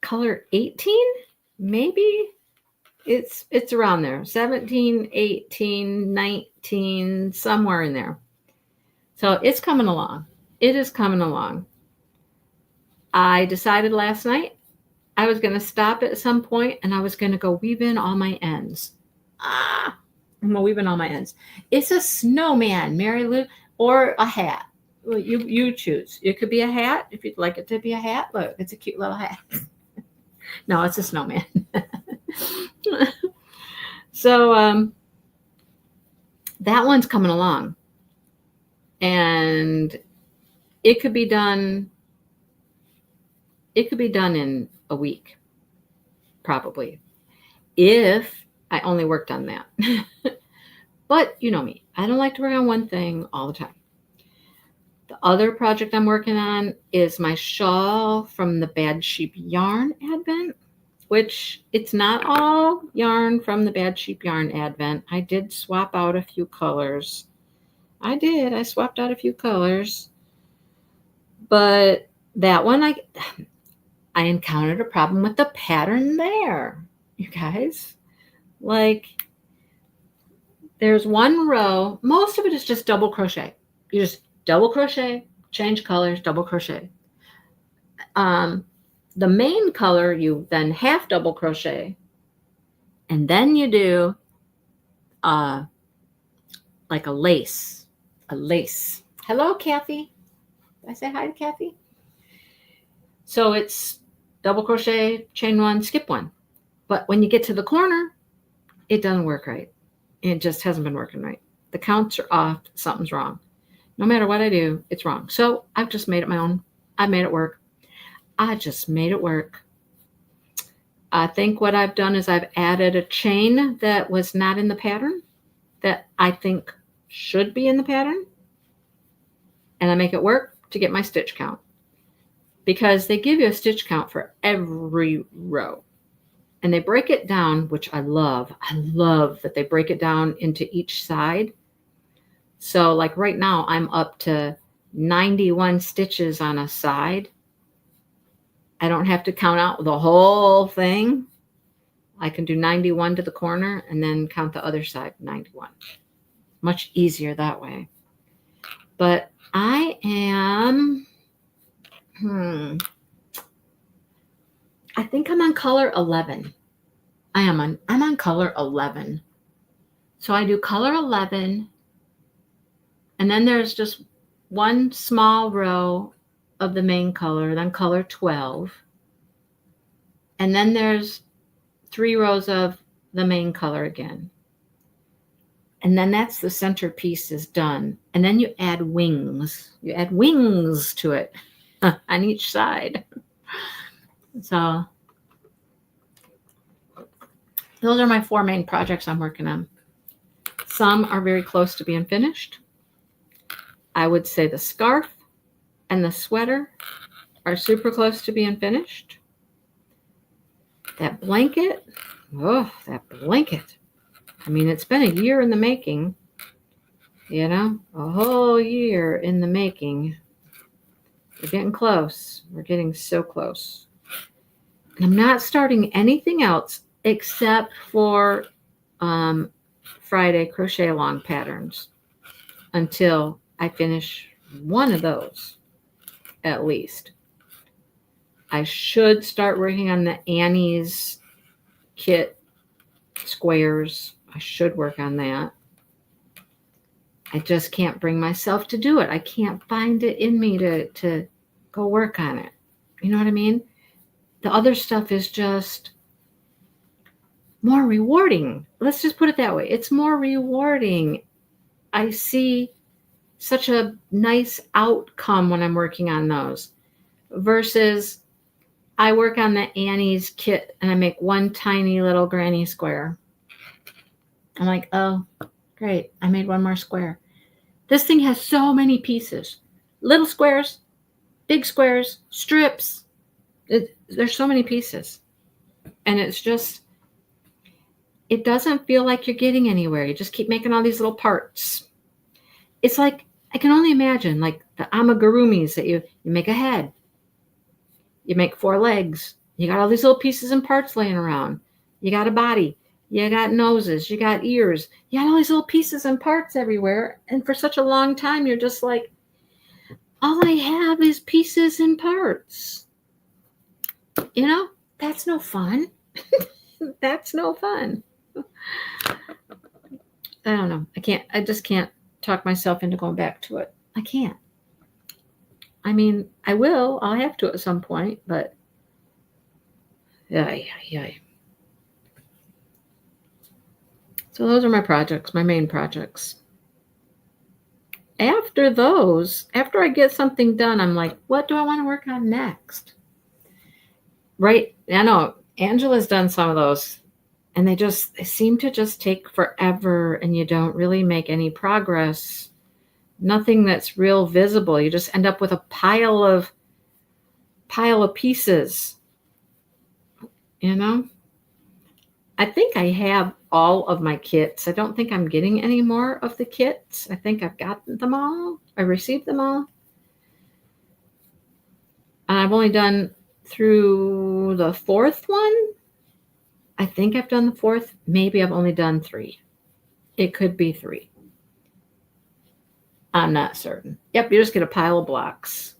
color 18, maybe. It's around there. 17, 18, 19, somewhere in there. So it's coming along. It is coming along. I decided last night I was going to stop at some point and I was going to go weave in all my ends. I'm going to weave in all my ends. It's a snowman, Mary Lou, or a hat. Well, you choose. It could be a hat if you'd like it to be a hat. Look, it's a cute little hat. No, it's a snowman. So that one's coming along. And it could be done in a week, probably, if I only worked on that. But you know me, I don't like to work on one thing all the time. The other project I'm working on is my shawl from the Bad Sheep Yarn Advent, which it's not all yarn from the Bad Sheep Yarn Advent. I did swap out a few colors. I swapped out a few colors. But that one, I encountered a problem with the pattern there, you guys. Like, there's one row. Most of it is just double crochet. You just double crochet, change colors, double crochet. The main color, you then half double crochet, and then you do like a lace. Hello, Kathy. Did I say hi to Kathy? So it's double crochet, chain 1, skip 1. But when you get to the corner, it doesn't work right. It just hasn't been working right. The counts are off. Something's wrong. No matter what I do, it's wrong. So I've just made it my own. I made it work. I just made it work. I think what I've done is I've added a chain that was not in the pattern that I think should be in the pattern. And I make it work to get my stitch count. Because they give you a stitch count for every row. And they break it down, which I love. I love that they break it down into each side. So like right now, I'm up to 91 stitches on a side. I don't have to count out the whole thing. I can do 91 to the corner and then count the other side, 91. Much easier that way. But I am, I think I'm on color 11. I'm on color 11. So I do color 11, and then there's just one small row of the main color, then color 12. And then there's 3 rows of the main color again. And then that's the centerpiece is done. And then you add wings. You add wings to it on each side. So those are my 4 main projects I'm working on. Some are very close to being finished. I would say the scarf and the sweater are super close to being finished. That blanket, oh, that blanket. I mean, it's been a year in the making, you know, a whole year in the making. We're getting close. We're getting so close. And I'm not starting anything else except for Friday Crochet-A-Long patterns until I finish one of those, at least. I should start working on the Annie's kit squares. I should work on that. I just can't bring myself to do it. I can't find it in me to go work on it. You know what I mean? The other stuff is just more rewarding. Let's just put it that way. It's more rewarding. I see such a nice outcome when I'm working on those versus I work on the Annie's kit and I make one tiny little granny square. I'm like, oh, great. I made one more square. This thing has so many pieces. Little squares, big squares, strips. There's so many pieces. And it's just, it doesn't feel like you're getting anywhere. You just keep making all these little parts. It's like, I can only imagine, like the amigurumis that you make a head. You make 4 legs. You got all these little pieces and parts laying around. You got a body. You got noses. You got ears. You got all these little pieces and parts everywhere. And for such a long time, you're just like, all I have is pieces and parts. You know, that's no fun. That's no fun. I don't know. I just can't talk myself into going back to it. I can't. I mean, I will. I'll have to at some point, but yeah. So those are my projects, my main projects. After those, after I get something done, I'm like, what do I want to work on next? Right? I know Angela's done some of those, and they seem to just take forever, and you don't really make any progress. Nothing that's real visible. You just end up with a pile of pieces. You know? I think I have all of my kits. I don't think I'm getting any more of the kits. I think I've gotten them all. I received them all. And I've only done through the 4th one. I think I've done the 4th. Maybe I've only done 3. It could be 3. I'm not certain. Yep, you just get a pile of blocks.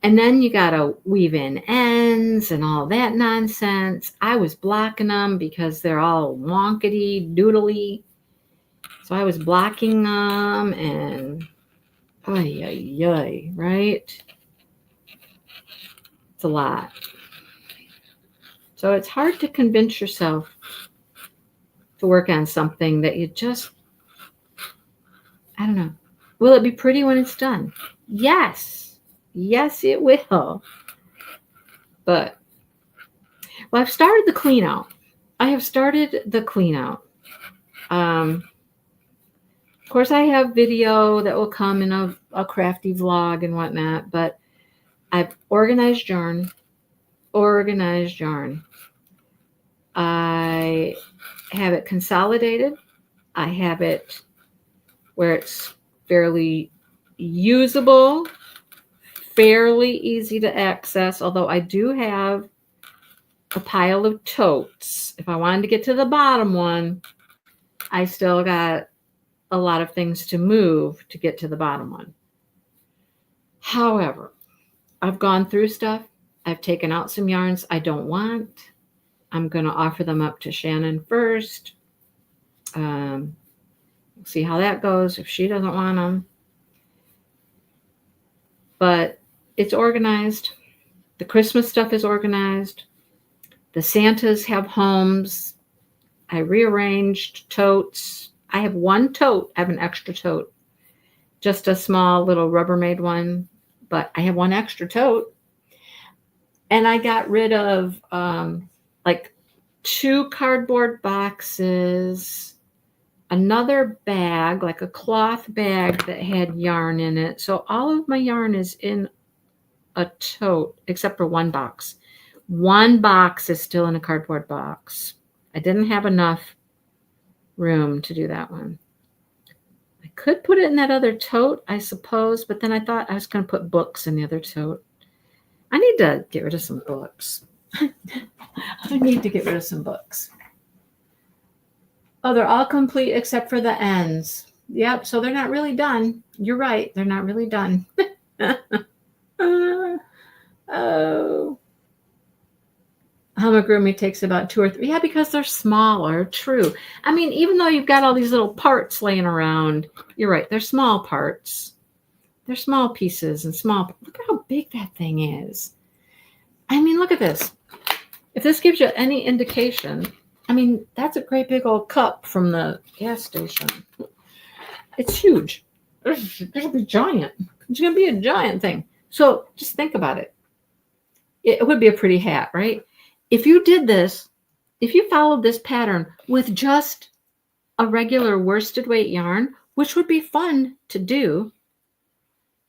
And then you got to weave in ends and all that nonsense. I was blocking them because they're all wonkety doodly. So I was blocking them and right? It's a lot. So it's hard to convince yourself to work on something that you just, I don't know. Will it be pretty when it's done? Yes. Yes, it will. But, well, I've started the clean out. I have started the clean out. Of course, I have video that will come in a crafty vlog and whatnot, but I've organized yarn. I have it consolidated. I have it where it's fairly usable, fairly easy to access, although I do have a pile of totes. If I wanted to get to the bottom one, I still got a lot of things to move to get to the bottom one. However, I've gone through stuff. I've taken out some yarns I don't want. I'm going to offer them up to Shannon first. See how that goes if she doesn't want them. But it's organized. The Christmas stuff is organized. The Santas have homes. I rearranged totes. I have one tote. I have an extra tote. Just a small little Rubbermaid one. But I have one extra tote. And I got rid of like 2 cardboard boxes, another bag, like a cloth bag that had yarn in it. So all of my yarn is in a tote, except for one box. One box is still in a cardboard box. I didn't have enough room to do that one. I could put it in that other tote, I suppose, but then I thought I was going to put books in the other tote. I need to get rid of some books. I need to get rid of some books. Oh, they're all complete except for the ends. Yep, so they're not really done. You're right, they're not really done. Oh. Amigurumi takes about 2 or 3. Yeah, because they're smaller. True. I mean, even though you've got all these little parts laying around, you're right. They're small parts. They're small pieces and small. Look at how big that thing is. I mean, look at this. If this gives you any indication, I mean, that's a great big old cup from the gas station. It's huge. It's going to be giant. It's going to be a giant thing. So just think about it. It would be a pretty hat, right? If you did this, if you followed this pattern with just a regular worsted weight yarn, which would be fun to do,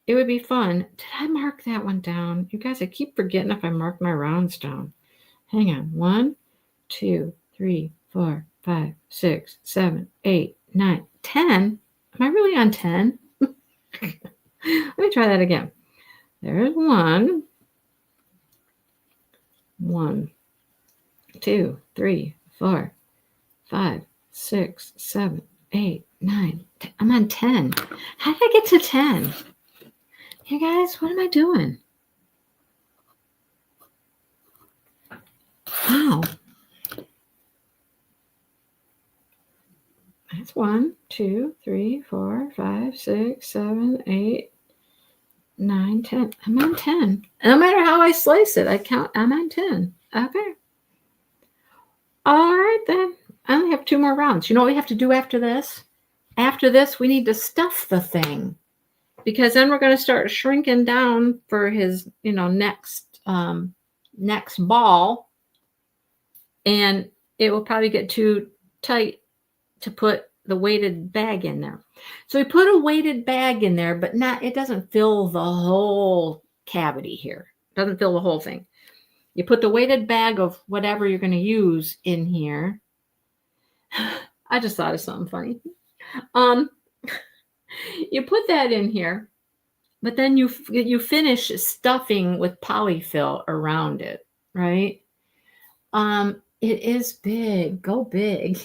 it would be fun. Did I mark that one down? You guys, I keep forgetting if I mark my rounds down. Hang on. 1, 2, 3, 4, 5, 6, 7, 8, 9, 10. Am I really on 10? Let me try that again. There's 1. 1, 2, 3, 4, 5, 6, 7, 8, 9. 10. I'm on 10. How did I get to 10? You guys, what am I doing? Wow. That's 1, 2, 3, 4, 5, 6, 7, 8, 9, 10. I'm on 10. No matter how I slice it, I'm on 10. Okay. All right, then. I only have 2 more rounds. You know what we have to do after this? After this, we need to stuff the thing. Because then we're going to start shrinking down for his, next ball. And it will probably get too tight to put the weighted bag in there. So we put a weighted bag in there, but it doesn't fill the whole cavity here. It doesn't fill the whole thing. You put the weighted bag of whatever you're going to use in here. I just thought of something funny. You put that in here, but then you finish stuffing with polyfill around it, right? It is big. Go big.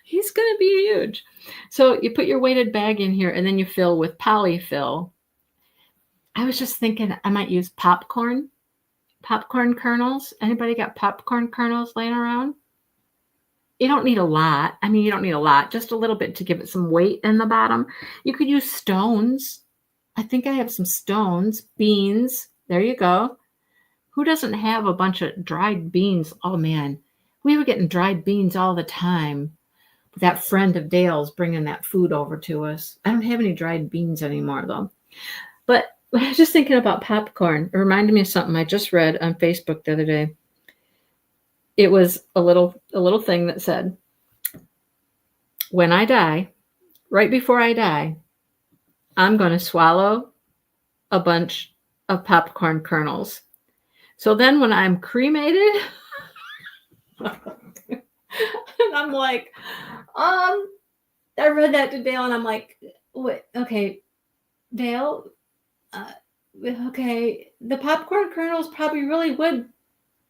He's going to be huge. So you put your weighted bag in here and then you fill with polyfill. I was just thinking I might use popcorn kernels. Anybody got popcorn kernels laying around? You don't need a lot. I mean, you don't need a lot, just a little bit to give it some weight in the bottom. You could use stones. I think I have some stones, beans. There you go. Who doesn't have a bunch of dried beans? Oh, man. We were getting dried beans all the time. That friend of Dale's bringing that food over to us. I don't have any dried beans anymore, though. But I was just thinking about popcorn. It reminded me of something I just read on Facebook the other day. It was a little thing that said, when I die, right before I die, I'm going to swallow a bunch of popcorn kernels. So then when I'm cremated, and I'm like, I read that to Dale and I'm like, wait, okay, Dale, okay, the popcorn kernels probably really would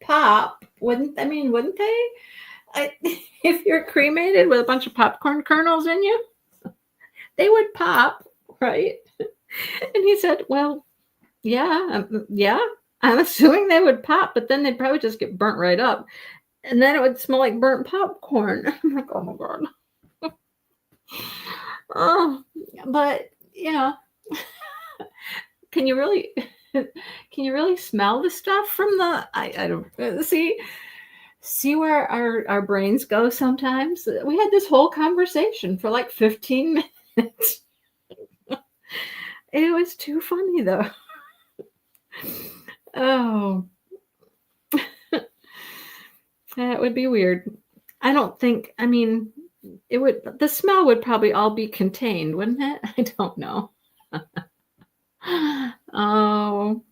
pop, wouldn't they? If you're cremated with a bunch of popcorn kernels in you, they would pop, right? And he said, well, yeah, I'm assuming they would pop, but then they'd probably just get burnt right up. And then it would smell like burnt popcorn. I'm like, oh my God. Oh, but, can you really, Can you really smell the stuff from the? I don't see where our brains go sometimes. We had this whole conversation for like 15 minutes. It was too funny though. Oh, that would be weird. I don't think, I mean, the smell would probably all be contained, wouldn't it? I don't know. Oh,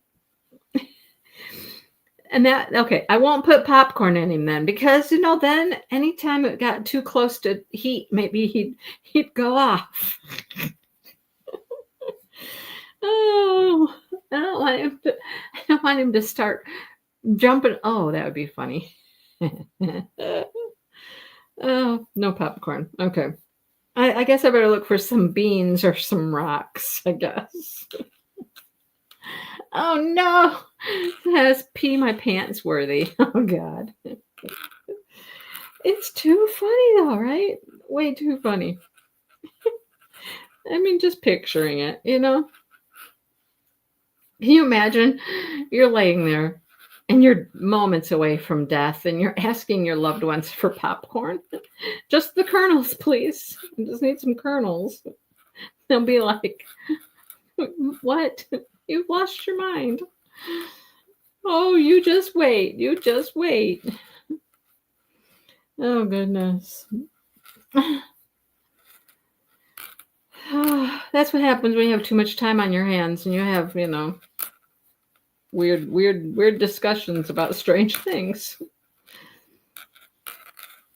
and okay, I won't put popcorn in him then because, then anytime it got too close to heat, maybe he'd go off. Oh, I don't want him to start jumping. Oh, that would be funny. Oh, no popcorn. Okay. I guess I better look for some beans or some rocks, I guess. Oh no. That's pee my pants worthy. Oh God. It's too funny though, right? Way too funny. I mean, just picturing it, Can you imagine you're laying there and you're moments away from death and you're asking your loved ones for popcorn? Just the kernels, please. I just need some kernels. They'll be like, what? You've lost your mind. Oh, you just wait. You just wait. Oh, goodness. That's what happens when you have too much time on your hands and you have, weird discussions about strange things.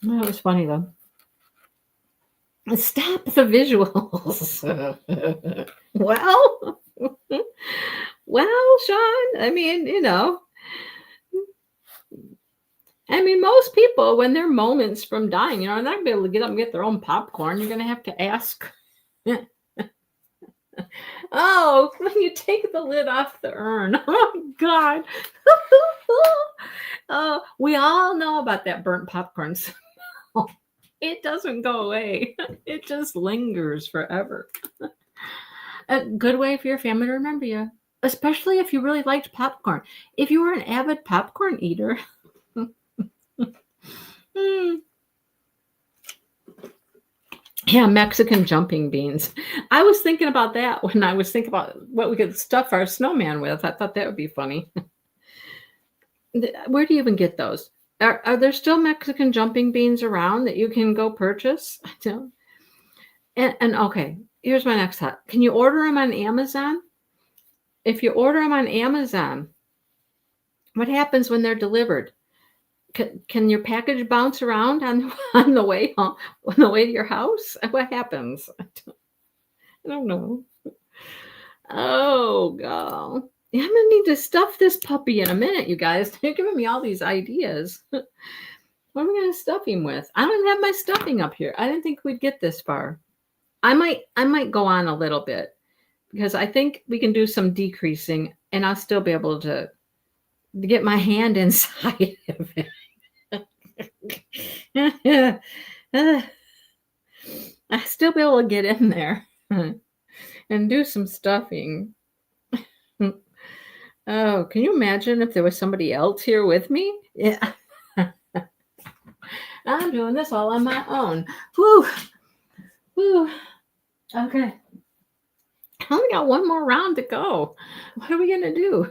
That was funny though. Stop the visuals. Well, Sean, I mean, most people, when they're moments from dying, they're not going to be able to get up and get their own popcorn. You're going to have to ask. Oh, when you take the lid off the urn. Oh, God. Oh, we all know about that burnt popcorn smell. It doesn't go away. It just lingers forever. A good way for your family to remember you, especially if you really liked popcorn. If you were an avid popcorn eater. Yeah, Mexican jumping beans. I was thinking about that when I was thinking about what we could stuff our snowman with. I thought that would be funny. Where do you even get those? Are there still Mexican jumping beans around that you can go purchase? I don't. And okay, here's my next thought. Can you order them on Amazon? If you order them on Amazon, what happens when they're delivered? Can your package bounce around on the way home, on the way to your house? What happens? I don't know. Oh God. I'm gonna need to stuff this puppy in a minute, you guys. You're giving me all these ideas. What am I gonna stuff him with? I don't have my stuffing up here. I didn't think we'd get this far. I might go on a little bit because I think we can do some decreasing and I'll still be able to get my hand inside of it. I still be able to get in there and do some stuffing. Oh, can you imagine if there was somebody else here with me? Yeah. I'm doing this all on my own. Whew. Whew. Okay. I only got one more round to go. What are we going to do?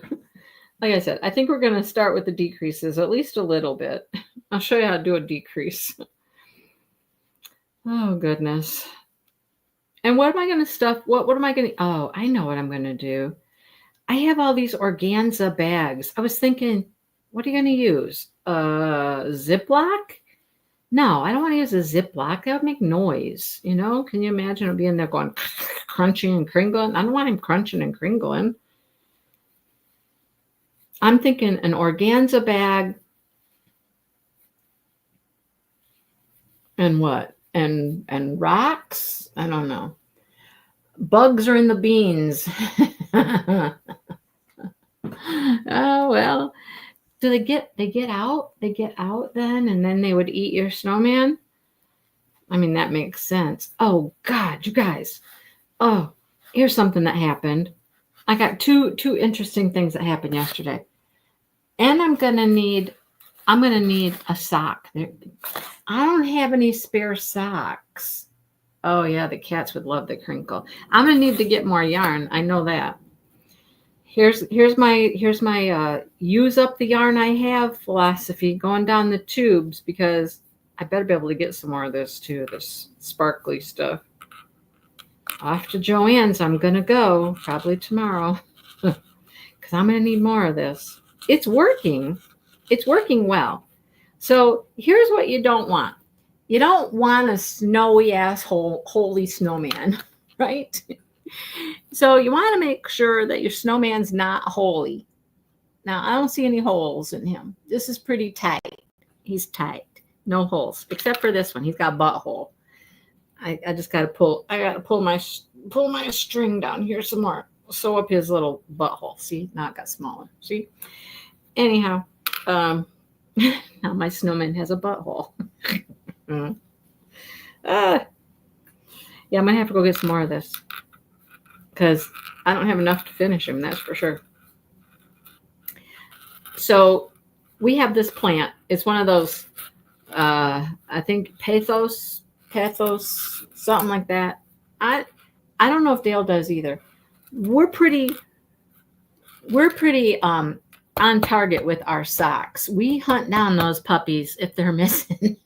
Like I said, I think we're going to start with the decreases, at least a little bit. I'll show you how to do a decrease. Oh, goodness. And what am I going to stuff? What am I going to? Oh, I know what I'm going to do. I have all these organza bags. I was thinking, what are you going to use? Ziploc? No, I don't want to use a Ziploc. That would make noise. Can you imagine it being there going crunching and kringling? I don't want him crunching and kringling. I'm thinking an organza bag. And what? And rocks? I don't know. Bugs are in the beans. Oh, well. Do they get out? They get out then, and then they would eat your snowman? I mean, that makes sense. Oh, God, you guys. Oh, here's something that happened. I got two interesting things that happened yesterday. And I'm gonna need a sock. I don't have any spare socks. Oh yeah, the cats would love the crinkle. I'm gonna need to get more yarn. I know that. Here's my use up the yarn I have philosophy going down the tubes, because I better be able to get some more of this too, this sparkly stuff. Off to Joann's I'm gonna go probably tomorrow because I'm gonna need more of this. It's working. It's working well. So here's what you don't want. You don't want a snowy asshole holy snowman, right? So you want to make sure that your snowman's not holy. Now, I don't see any holes in him. This is pretty tight. He's tight. No holes, except for this one. He's got a butthole. I just got to pull. I got to pull my string down here some more. Sew up his little butthole. See, now it got smaller. See. Anyhow, now my snowman has a butthole. Yeah, I'm gonna have to go get some more of this because I don't have enough to finish him. That's for sure. So we have this plant. It's one of those, I think pathos, something like that. I don't know if Dale does either. We're pretty on target with our socks. We hunt down those puppies if they're missing.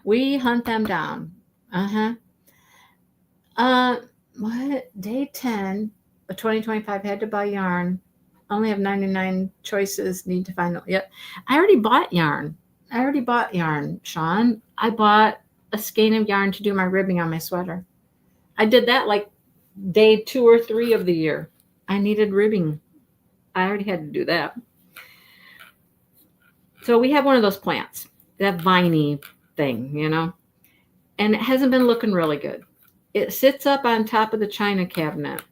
We hunt them down. What? Day 10 of 2025, had to buy yarn. Only have 99 choices. Need to find. Yep. I already bought yarn, Sean. I bought a skein of yarn to do my ribbing on my sweater. I did that like day 2 or 3 of the year. I needed ribbing. I already had to do that. So we have one of those plants, that viney thing, and it hasn't been looking really good. It sits up on top of the china cabinet.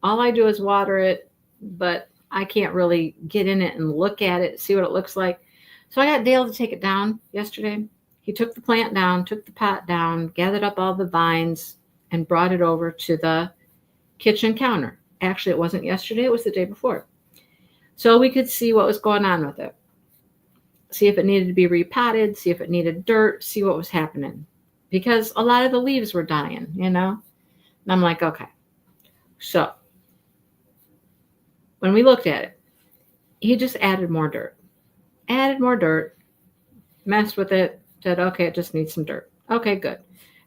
All I do is water it, but I can't really get in it and look at it, see what it looks like. So I got Dale to take it down yesterday. He took the plant down, took the pot down, gathered up all the vines, and brought it over to the kitchen counter. Actually, it wasn't yesterday, it was the day before. So we could see what was going on with it. See if it needed to be repotted, see if it needed dirt, see what was happening. Because a lot of the leaves were dying, And I'm like, okay. So when we looked at it, he just added more dirt, messed with it, said, okay, it just needs some dirt. Okay, good.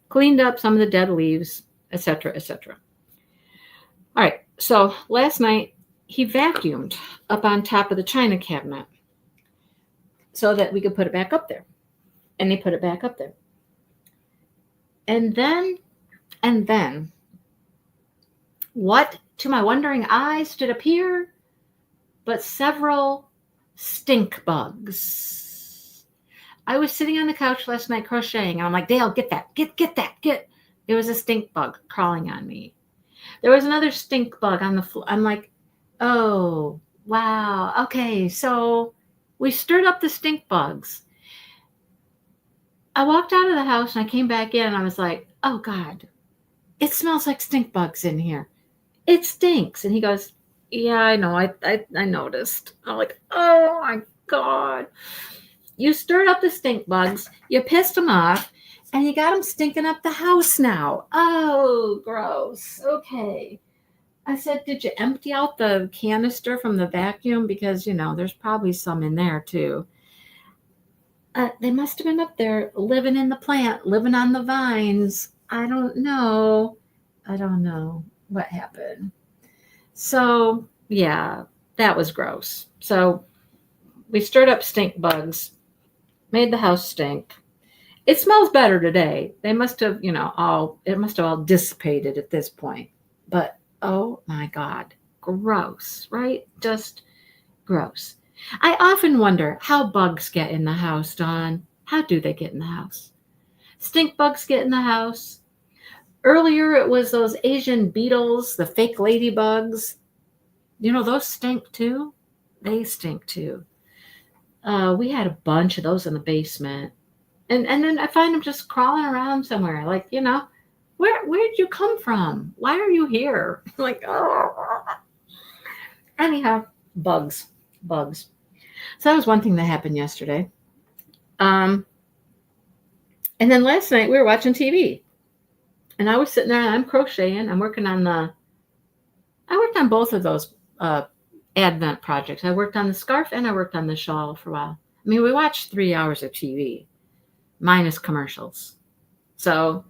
Cleaned up some of the dead leaves, etc., etc. All right, so last night he vacuumed up on top of the china cabinet so that we could put it back up there. And he put it back up there. And then, what to my wondering eyes did appear but several stink bugs. I was sitting on the couch last night crocheting, and I'm like, Dale, get that. It was a stink bug crawling on me. There was another stink bug on the floor. I'm like, oh, wow. Okay, so we stirred up the stink bugs. I walked out of the house and I came back in and I was like, oh God, it smells like stink bugs in here. It stinks. And he goes, yeah, I know. I noticed. I'm like, oh my God. You stirred up the stink bugs. You pissed them off and you got them stinking up the house now. Oh, gross. Okay. I said, did you empty out the canister from the vacuum? Because, there's probably some in there too. They must have been up there living in the plant, living on the vines. I don't know what happened. So, yeah, that was gross. So we stirred up stink bugs, made the house stink. It smells better today. They must have, it must have all dissipated at this point. But, oh my God, gross, right? Just gross. I often wonder how bugs get in the house, Dawn. How do they get in the house? Stink bugs get in the house. Earlier, it was those Asian beetles, the fake ladybugs. Those stink too. They stink too. We had a bunch of those in the basement. And then I find them just crawling around somewhere. Like, Where'd you come from? Why are you here? I'm like, oh. Anyhow, bugs. So that was one thing that happened yesterday. And then last night we were watching TV. And I was sitting there and I'm crocheting. I worked on both of those Advent projects. I worked on the scarf and I worked on the shawl for a while. I mean, we watched 3 hours of TV, minus commercials. So,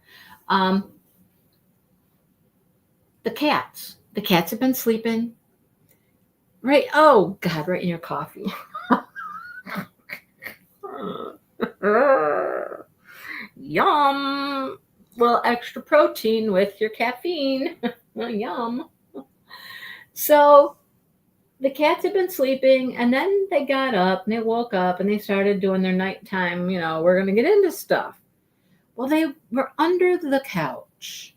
the cats have been sleeping. Right. Oh, God, right in your coffee. Yum. Well, extra protein with your caffeine. Yum. So the cats had been sleeping, and then they got up and they woke up and they started doing their nighttime, we're going to get into stuff. Well, they were under the couch.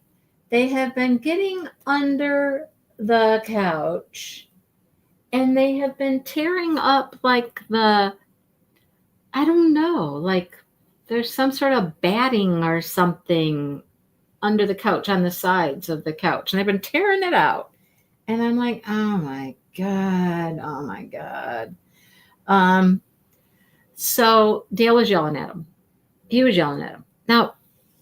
They have been getting under the couch, and they have been tearing up like I don't know, like there's some sort of batting or something under the couch, on the sides of the couch. And they've been tearing it out. And I'm like, oh my God. So Dale was yelling at him. He was yelling at him. Now,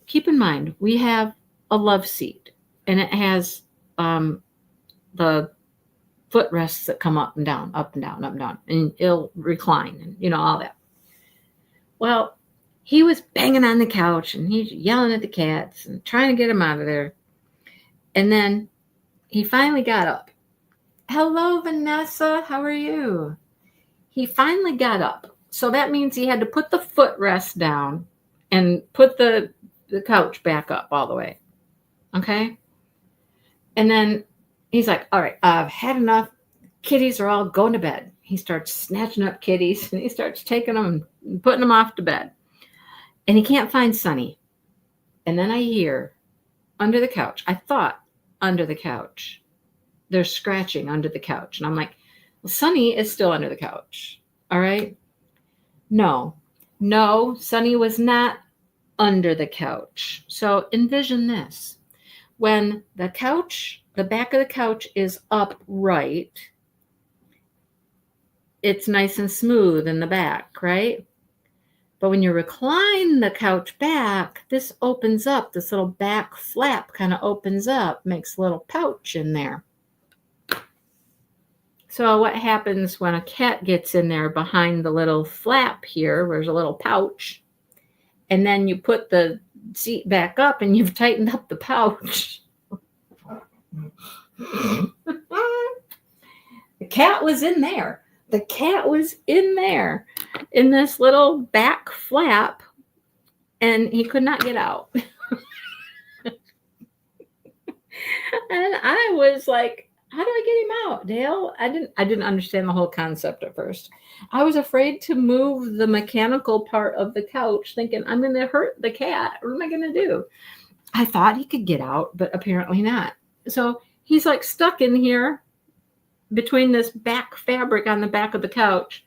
keep in mind, we have a love seat, and it has the footrests that come up and down, and it'll recline and, all that. Well, he was banging on the couch and he's yelling at the cats and trying to get them out of there. And then he finally got up. Hello, Vanessa. How are you? He finally got up. So that means he had to put the footrest down and put the couch back up all the way. Okay? And then he's like, all right, I've had enough. Kitties are all going to bed. He starts snatching up kitties and he starts taking them and putting them off to bed. And he can't find Sunny. And then I hear under the couch. I thought under the couch. They're scratching under the couch. And I'm like, well, Sunny is still under the couch. All right? No, Sunny was not under the couch. So envision this. When the back of the couch is upright, it's nice and smooth in the back, right? But when you recline the couch back, this opens up. This little back flap kind of opens up, makes a little pouch in there. So what happens when a cat gets in there behind the little flap here, where there's a little pouch, and then you put the seat back up and you've tightened up the pouch. The cat was in there. In this little back flap, and he could not get out. And I was like, how do I get him out, Dale? I didn't understand the whole concept at first. I was afraid to move the mechanical part of the couch, thinking I'm going to hurt the cat. What am I going to do? I thought he could get out, but apparently not. So he's like stuck in here between this back fabric on the back of the couch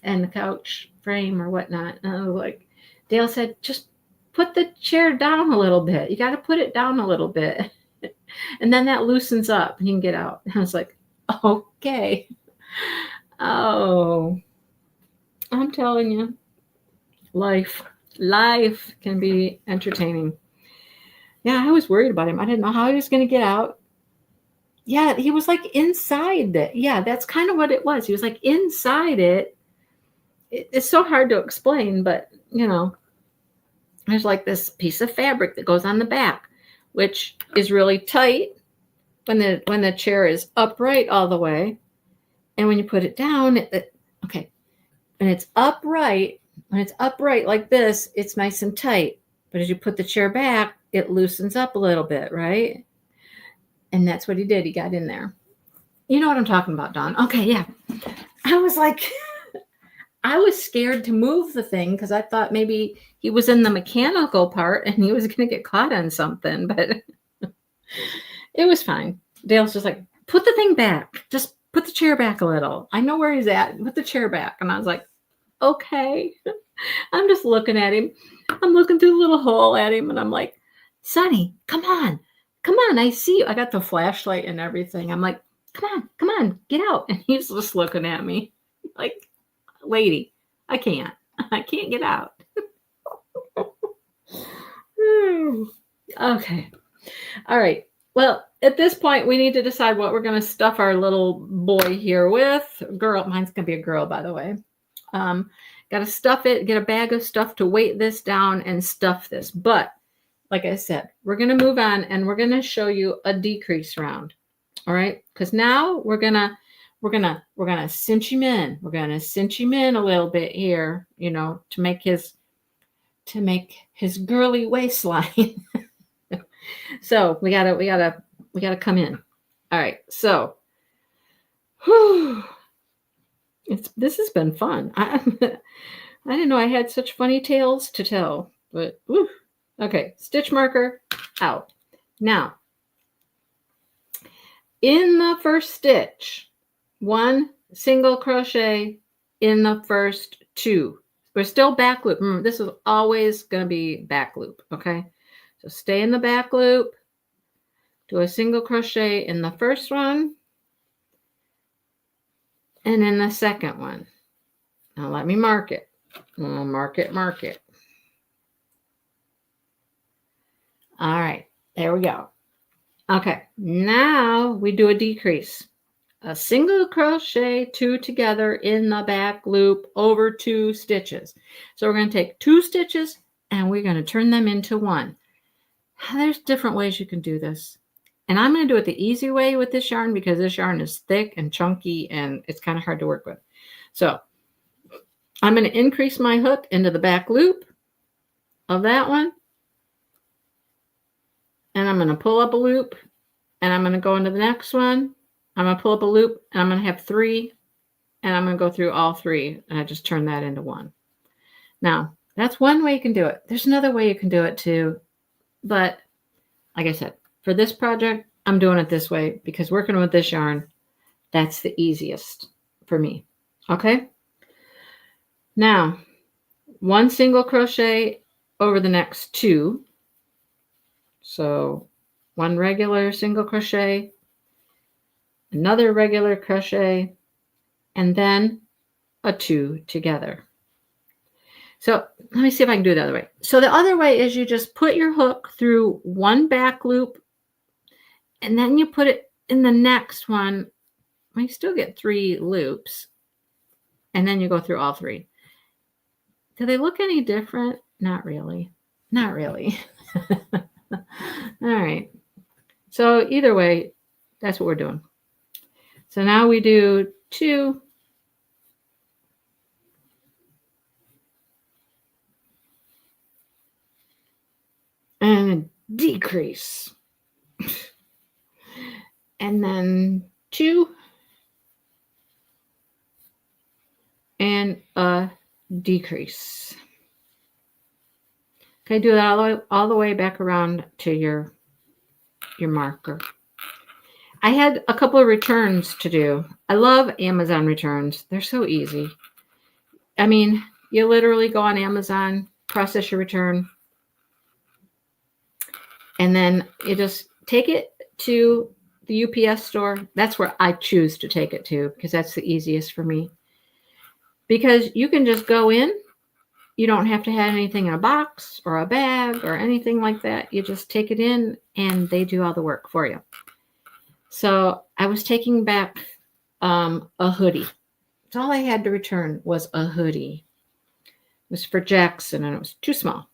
and the couch frame or whatnot. And I was like, Dale said, just put the chair down a little bit. You got to put it down a little bit. And then that loosens up and you can get out. And I was like, okay. Oh, I'm telling you, life can be entertaining. Yeah, I was worried about him. I didn't know how he was going to get out. Yeah, he was like inside it. Yeah, that's kind of what it was. He was like inside it. It's so hard to explain, but there's like this piece of fabric that goes on the back, which is really tight when the chair is upright all the way. And when you put it down, when it's upright like this, it's nice and tight. But as you put the chair back, it loosens up a little bit, right? And that's what he did. He got in there. You know what I'm talking about, Dawn. Okay, yeah. I was like, I was scared to move the thing because I thought maybe he was in the mechanical part and he was going to get caught on something, but it was fine. Dale's just like, put the thing back. Just put the chair back a little. I know where he's at. Put the chair back. And I was like, okay. I'm just looking at him. I'm looking through the little hole at him and I'm like, Sonny, come on. Come on. I see you. I got the flashlight and everything. I'm like, come on, get out. And he's just looking at me like, lady, I can't get out. Okay. All right. Well, at this point, we need to decide what we're going to stuff our little boy here with. Girl, mine's going to be a girl, by the way. Got to stuff it, get a bag of stuff to weight this down and stuff this. But like I said, we're going to move on and we're going to show you a decrease round. All right. Because now we're going to cinch him in. We're going to cinch him in a little bit here, you know, to make his girly waistline. So we gotta come in. All right. So this has been fun. I didn't know I had such funny tales to tell, but whew. Okay, stitch marker out. Now, in the first stitch, 1 single crochet in the first 2. We're still back loop. Remember, this is always going to be back loop, okay? So stay in the back loop, do a single crochet in the first one, and in the second one. Now let me mark it. Mark it. All right, there we go. Okay, now we do a decrease. A single crochet 2 together in the back loop over 2 stitches. So we're going to take 2 stitches and we're going to turn them into 1. There's different ways you can do this. And I'm going to do it the easy way with this yarn because this yarn is thick and chunky and it's kind of hard to work with. So I'm going to increase my hook into the back loop of that one. And I'm going to pull up a loop and I'm going to go into the next one. I'm going to pull up a loop and I'm going to have 3 and I'm going to go through all 3 and I just turn that into 1. Now, that's one way you can do it. There's another way you can do it too. But like I said, for this project, I'm doing it this way because working with this yarn, that's the easiest for me. Okay? Now, 1 single crochet over the next 2. So 1 regular single crochet, another regular crochet, and then a 2 together. So let me see if I can do it the other way. So the other way is you just put your hook through 1 back loop, and then you put it in the next one. You still get 3 loops, and then you go through all 3. Do they look any different? Not really. Not really. All right. So either way, that's what we're doing. So now we do 2. And a decrease. And then 2. And a decrease. Okay, do that all the way back around to your marker. I had a couple of returns to do. I love Amazon returns. They're so easy. I mean, you literally go on Amazon, process your return, and then you just take it to the UPS store. That's where I choose to take it to because that's the easiest for me. Because you can just go in. You don't have to have anything in a box or a bag or anything like that. You just take it in and they do all the work for you. So I was taking back a hoodie. So all I had to return was a hoodie. It was for Jackson and it was too small.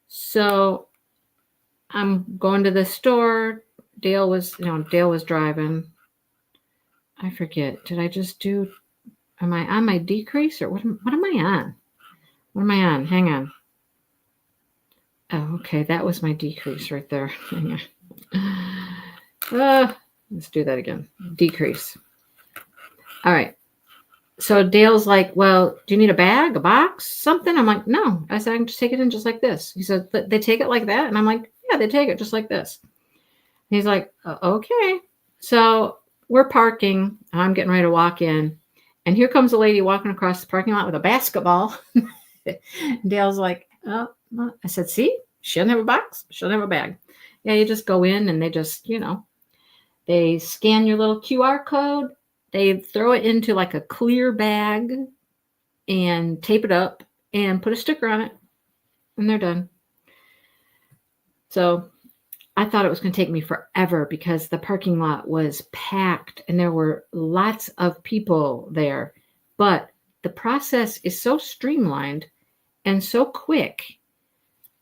So I'm going to the store. Dale was driving. I forget. Did I just do, am I on my decrease or what am I on? What am I on? Hang on. Oh, okay. That was my decrease right there. Hang on. Let's do that again. Decrease. All right. So Dale's like, well, do you need a bag, a box, something? I'm like, no. I said, I can just take it in just like this. He said, they take it like that? And I'm like, yeah, they take it just like this. And he's like, okay. So we're parking. I'm getting ready to walk in. And here comes a lady walking across the parking lot with a basketball. Dale's like, oh, I said, see, She doesn't have a box. She doesn't have a bag. Yeah, you just go in and they just, they scan your little QR code. They throw it into like a clear bag and tape it up and put a sticker on it, and they're done. So I thought it was going to take me forever because the parking lot was packed and there were lots of people there. But the process is so streamlined and so quick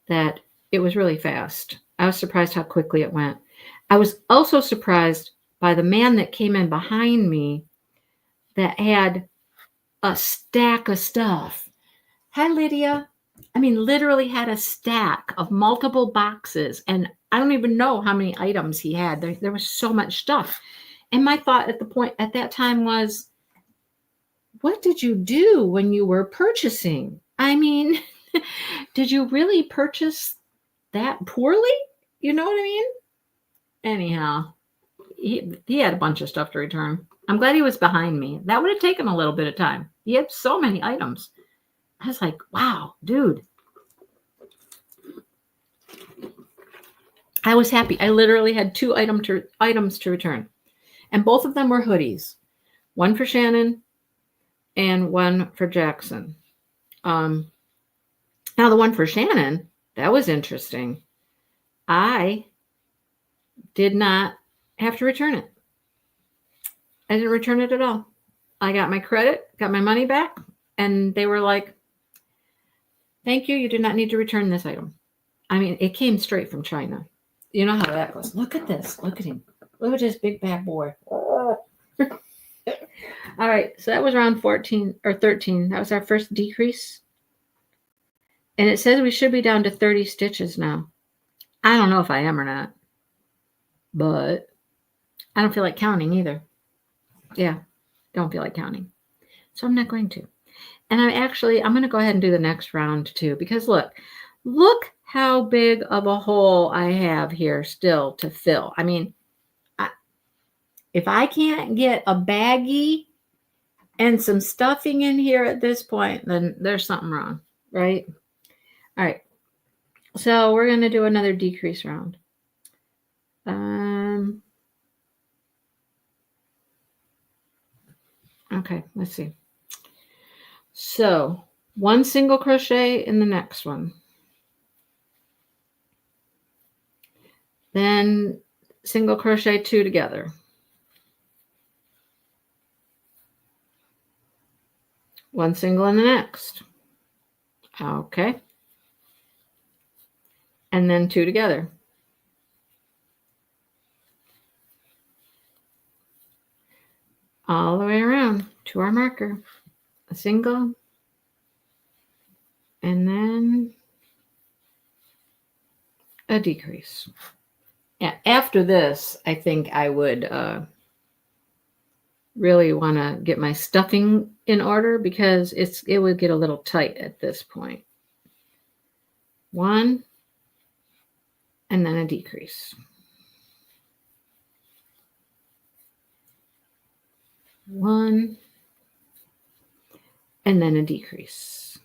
that it was really fast. I was surprised how quickly it went. I was also surprised by the man that came in behind me that had a stack of stuff. Hi, Lydia. I mean, literally had a stack of multiple boxes, and I don't even know how many items he had. There was so much stuff. And my thought at that time was, what did you do when you were purchasing? I mean, did you really purchase that poorly? You know what I mean? Anyhow, he had a bunch of stuff to return. I'm glad he was behind me. That would have taken a little bit of time. He had so many items. I was like, wow, dude. I was happy. I literally had 2 items to return. And both of them were hoodies. One for Shannon and one for Jackson. Now the one for Shannon, that was interesting. I did not have to return it. I didn't return it at all. I got my credit, got my money back, and they were like, thank you. You do not need to return this item. I mean, it came straight from China. You know how that goes. Look at this. Look at him. Look at this big bad boy. All right. So that was around 14 or 13. That was our first decrease. And it says we should be down to 30 stitches now. I don't know if I am or not. But I don't feel like counting either. Yeah. Don't feel like counting. So I'm not going to. And I'm going to go ahead and do the next round too. Because look how big of a hole I have here still to fill. I mean, if I can't get a baggie and some stuffing in here at this point, then there's something wrong, right? All right. So we're going to do another decrease round. Okay, let's see. So 1 single crochet in the next one. Then single crochet 2 together. 1 single in the next. Okay. And then 2 together. All the way around to our marker. A single. And then a decrease. Yeah, after this, I think I would really want to get my stuffing in order because it would get a little tight at this point. 1 and then a decrease. 1 and then a decrease.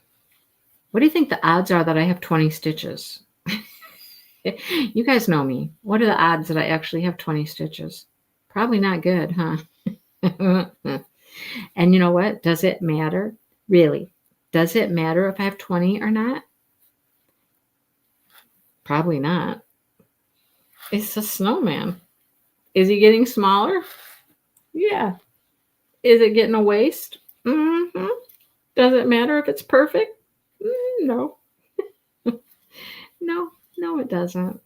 What do you think the odds are that I have 20 stitches? You guys know me. What are the odds that I actually have 20 stitches? Probably not good, huh? And you know what? Does it matter? Really? Does it matter if I have 20 or not? Probably not. It's a snowman. Is he getting smaller? Yeah. Is it getting a waist? Mm-hmm. Does it matter if it's perfect? No. No, it doesn't.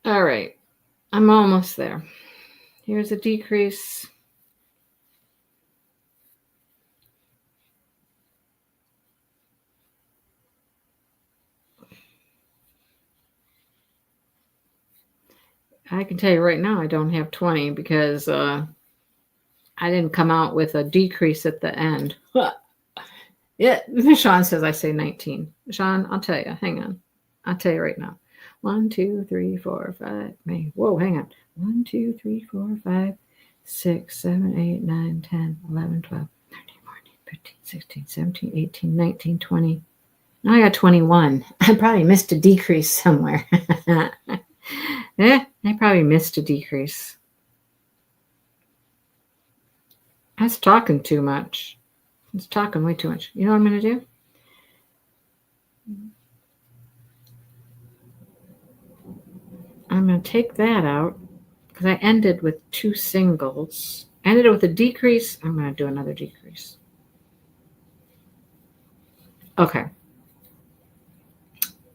All right. I'm almost there. Here's a decrease. I can tell you right now I don't have 20 because I didn't come out with a decrease at the end. Yeah, Sean says I say 19. Sean, I'll tell you. Hang on. I'll tell you right now. 1, 2, 3, 4, 5. Whoa, hang on. 1, 2, 3, 4, 5, 6, 7, 8, 9, 10, 11, 12, 13, 14, 15, 16, 17, 18, 19, 20. Now I got 21. I probably missed a decrease somewhere. I probably missed a decrease. I was talking too much. I was talking way too much. You know what I'm going to do? I'm going to take that out because I ended with 2 singles. I ended with a decrease. I'm going to do another decrease. Okay.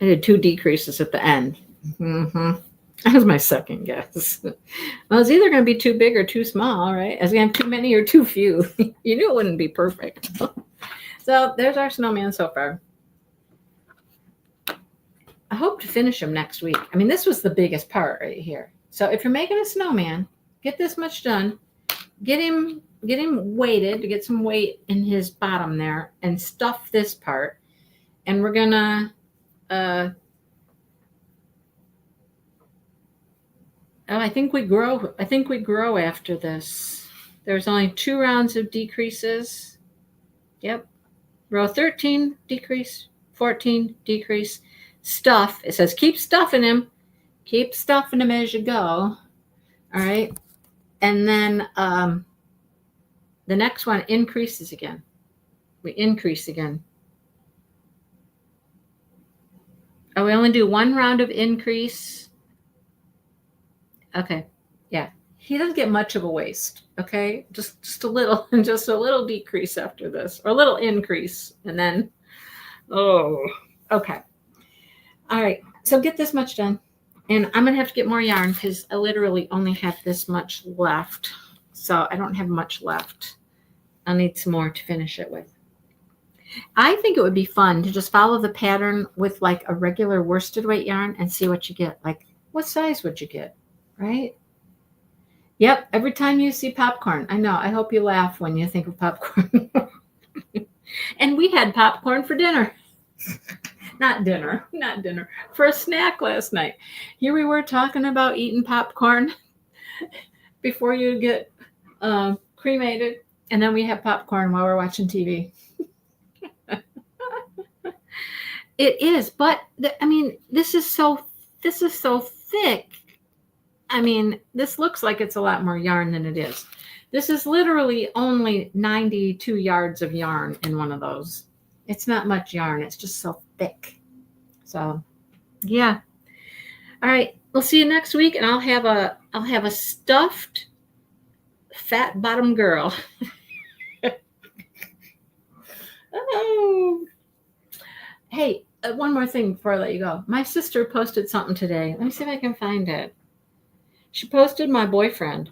I did 2 decreases at the end. That was my second guess. Well, it's either going to be too big or too small, right? It's going to have too many or too few. You knew it wouldn't be perfect. So there's our snowman so far. I hope to finish him next week. I mean, this was the biggest part right here. So if you're making a snowman, get this much done. Get him weighted to get some weight in his bottom there, and stuff this part. And we're gonna I think we grow after this. There's only 2 rounds of decreases. Yep. Row 13, decrease. 14, decrease. Stuff. It says keep stuffing him. Keep stuffing him as you go. All right. And then the next one increases again. We increase again. Oh, we only do 1 round of increase. Okay. Yeah. He doesn't get much of a waist. Okay. Just a little, just a little decrease after this, or a little increase. And then, okay. All right. So get this much done. And I'm going to have to get more yarn because I literally only have this much left. So I don't have much left. I'll need some more to finish it with. I think it would be fun to just follow the pattern with like a regular worsted weight yarn and see what you get. Like, what size would you get? Right? Yep. Every time you see popcorn, I know. I hope you laugh when you think of popcorn. And we had popcorn for dinner. Not dinner, for a snack last night. Here we were talking about eating popcorn before you get cremated, and then we have popcorn while we're watching TV. It is, but I mean, this is so thick. I mean, this looks like it's a lot more yarn than it is. This is literally only 92 yards of yarn in one of those. It's not much yarn. It's just so thick. So, yeah. All right. We'll see you next week, and I'll have a stuffed fat bottom girl. Oh. Hey, one more thing before I let you go. My sister posted something today. Let me see if I can find it. She posted my boyfriend.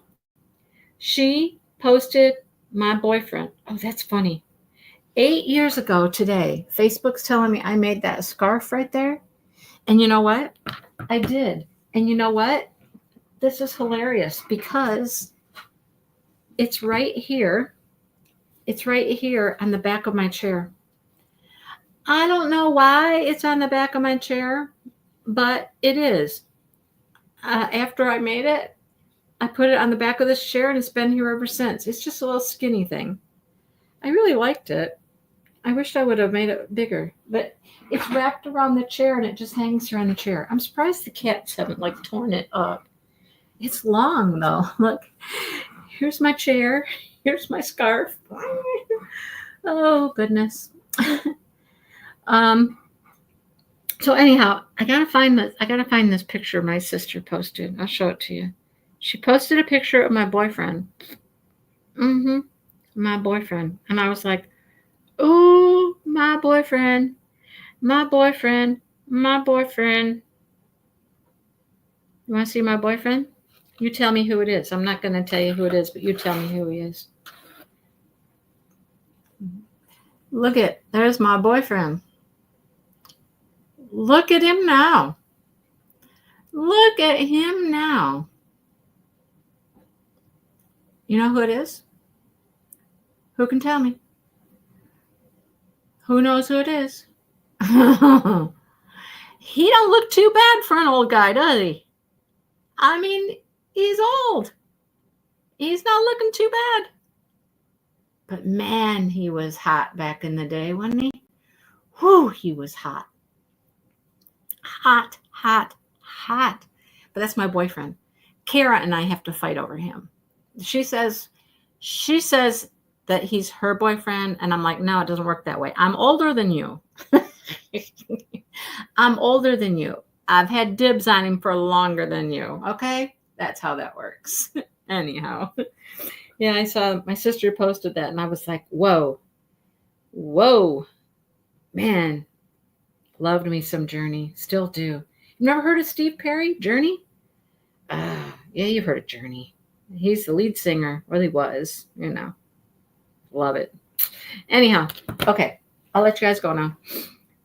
She posted my boyfriend. Oh, that's funny. 8 years ago today, Facebook's telling me I made that scarf right there. And you know what? I did. And you know what? This is hilarious because it's right here. It's right here on the back of my chair. I don't know why it's on the back of my chair, but it is. After I made it, I put it on the back of this chair, and it's been here ever since. It's just a little skinny thing. I really liked it. I wished I would have made it bigger, but it's wrapped around the chair and it just hangs around the chair. I'm surprised the cats haven't like torn it up. It's long though. Look, here's my chair. Here's my scarf. Oh goodness. So anyhow, I gotta find this picture my sister posted. I'll show it to you. She posted a picture of my boyfriend. My boyfriend. And I was like, oh, my boyfriend. My boyfriend. My boyfriend. You want to see my boyfriend? You tell me who it is. I'm not going to tell you who it is, but you tell me who he is. Look there's my boyfriend. Look at him now. Look at him now. You know who it is? Who can tell me? Who knows who it is? He don't look too bad for an old guy, does he? I mean, he's old. He's not looking too bad. But man, he was hot back in the day, wasn't he? Whew, he was hot. Hot, hot, hot. But that's my boyfriend. Kara and I have to fight over him. She says that he's her boyfriend, and I'm like, no, it doesn't work that way. I'm older than you. I'm older than you. I've had dibs on him for longer than you. Okay? That's how that works. Anyhow. Yeah, I saw my sister posted that, and I was like, whoa. Whoa. Man. Loved me some Journey. Still do. You never heard of Steve Perry? Journey? Yeah, you've heard of Journey. He's the lead singer. Well, he was. Love it. Anyhow, okay. I'll let you guys go now.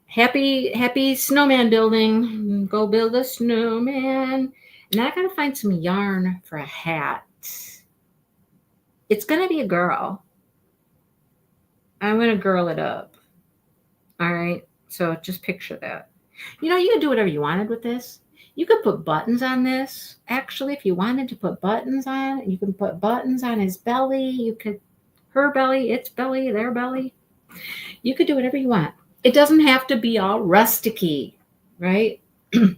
Happy snowman building. Go build a snowman. And I gotta find some yarn for a hat. It's gonna be a girl. I'm gonna girl it up. All right. So just picture that. You can do whatever you wanted with this. You could put buttons on this. Actually, if you wanted to put buttons on it, you can put buttons on his belly. Her belly, its belly, their belly. You could do whatever you want. It doesn't have to be all rusticy, right? Oh,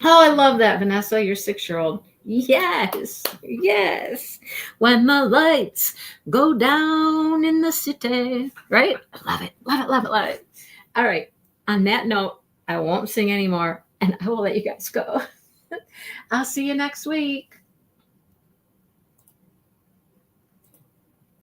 I love that, Vanessa, your 6-year-old. Yes, yes. When the lights go down in the city, right? I love it, love it, love it, love it. All right. On that note, I won't sing anymore, and I will let you guys go. I'll see you next week.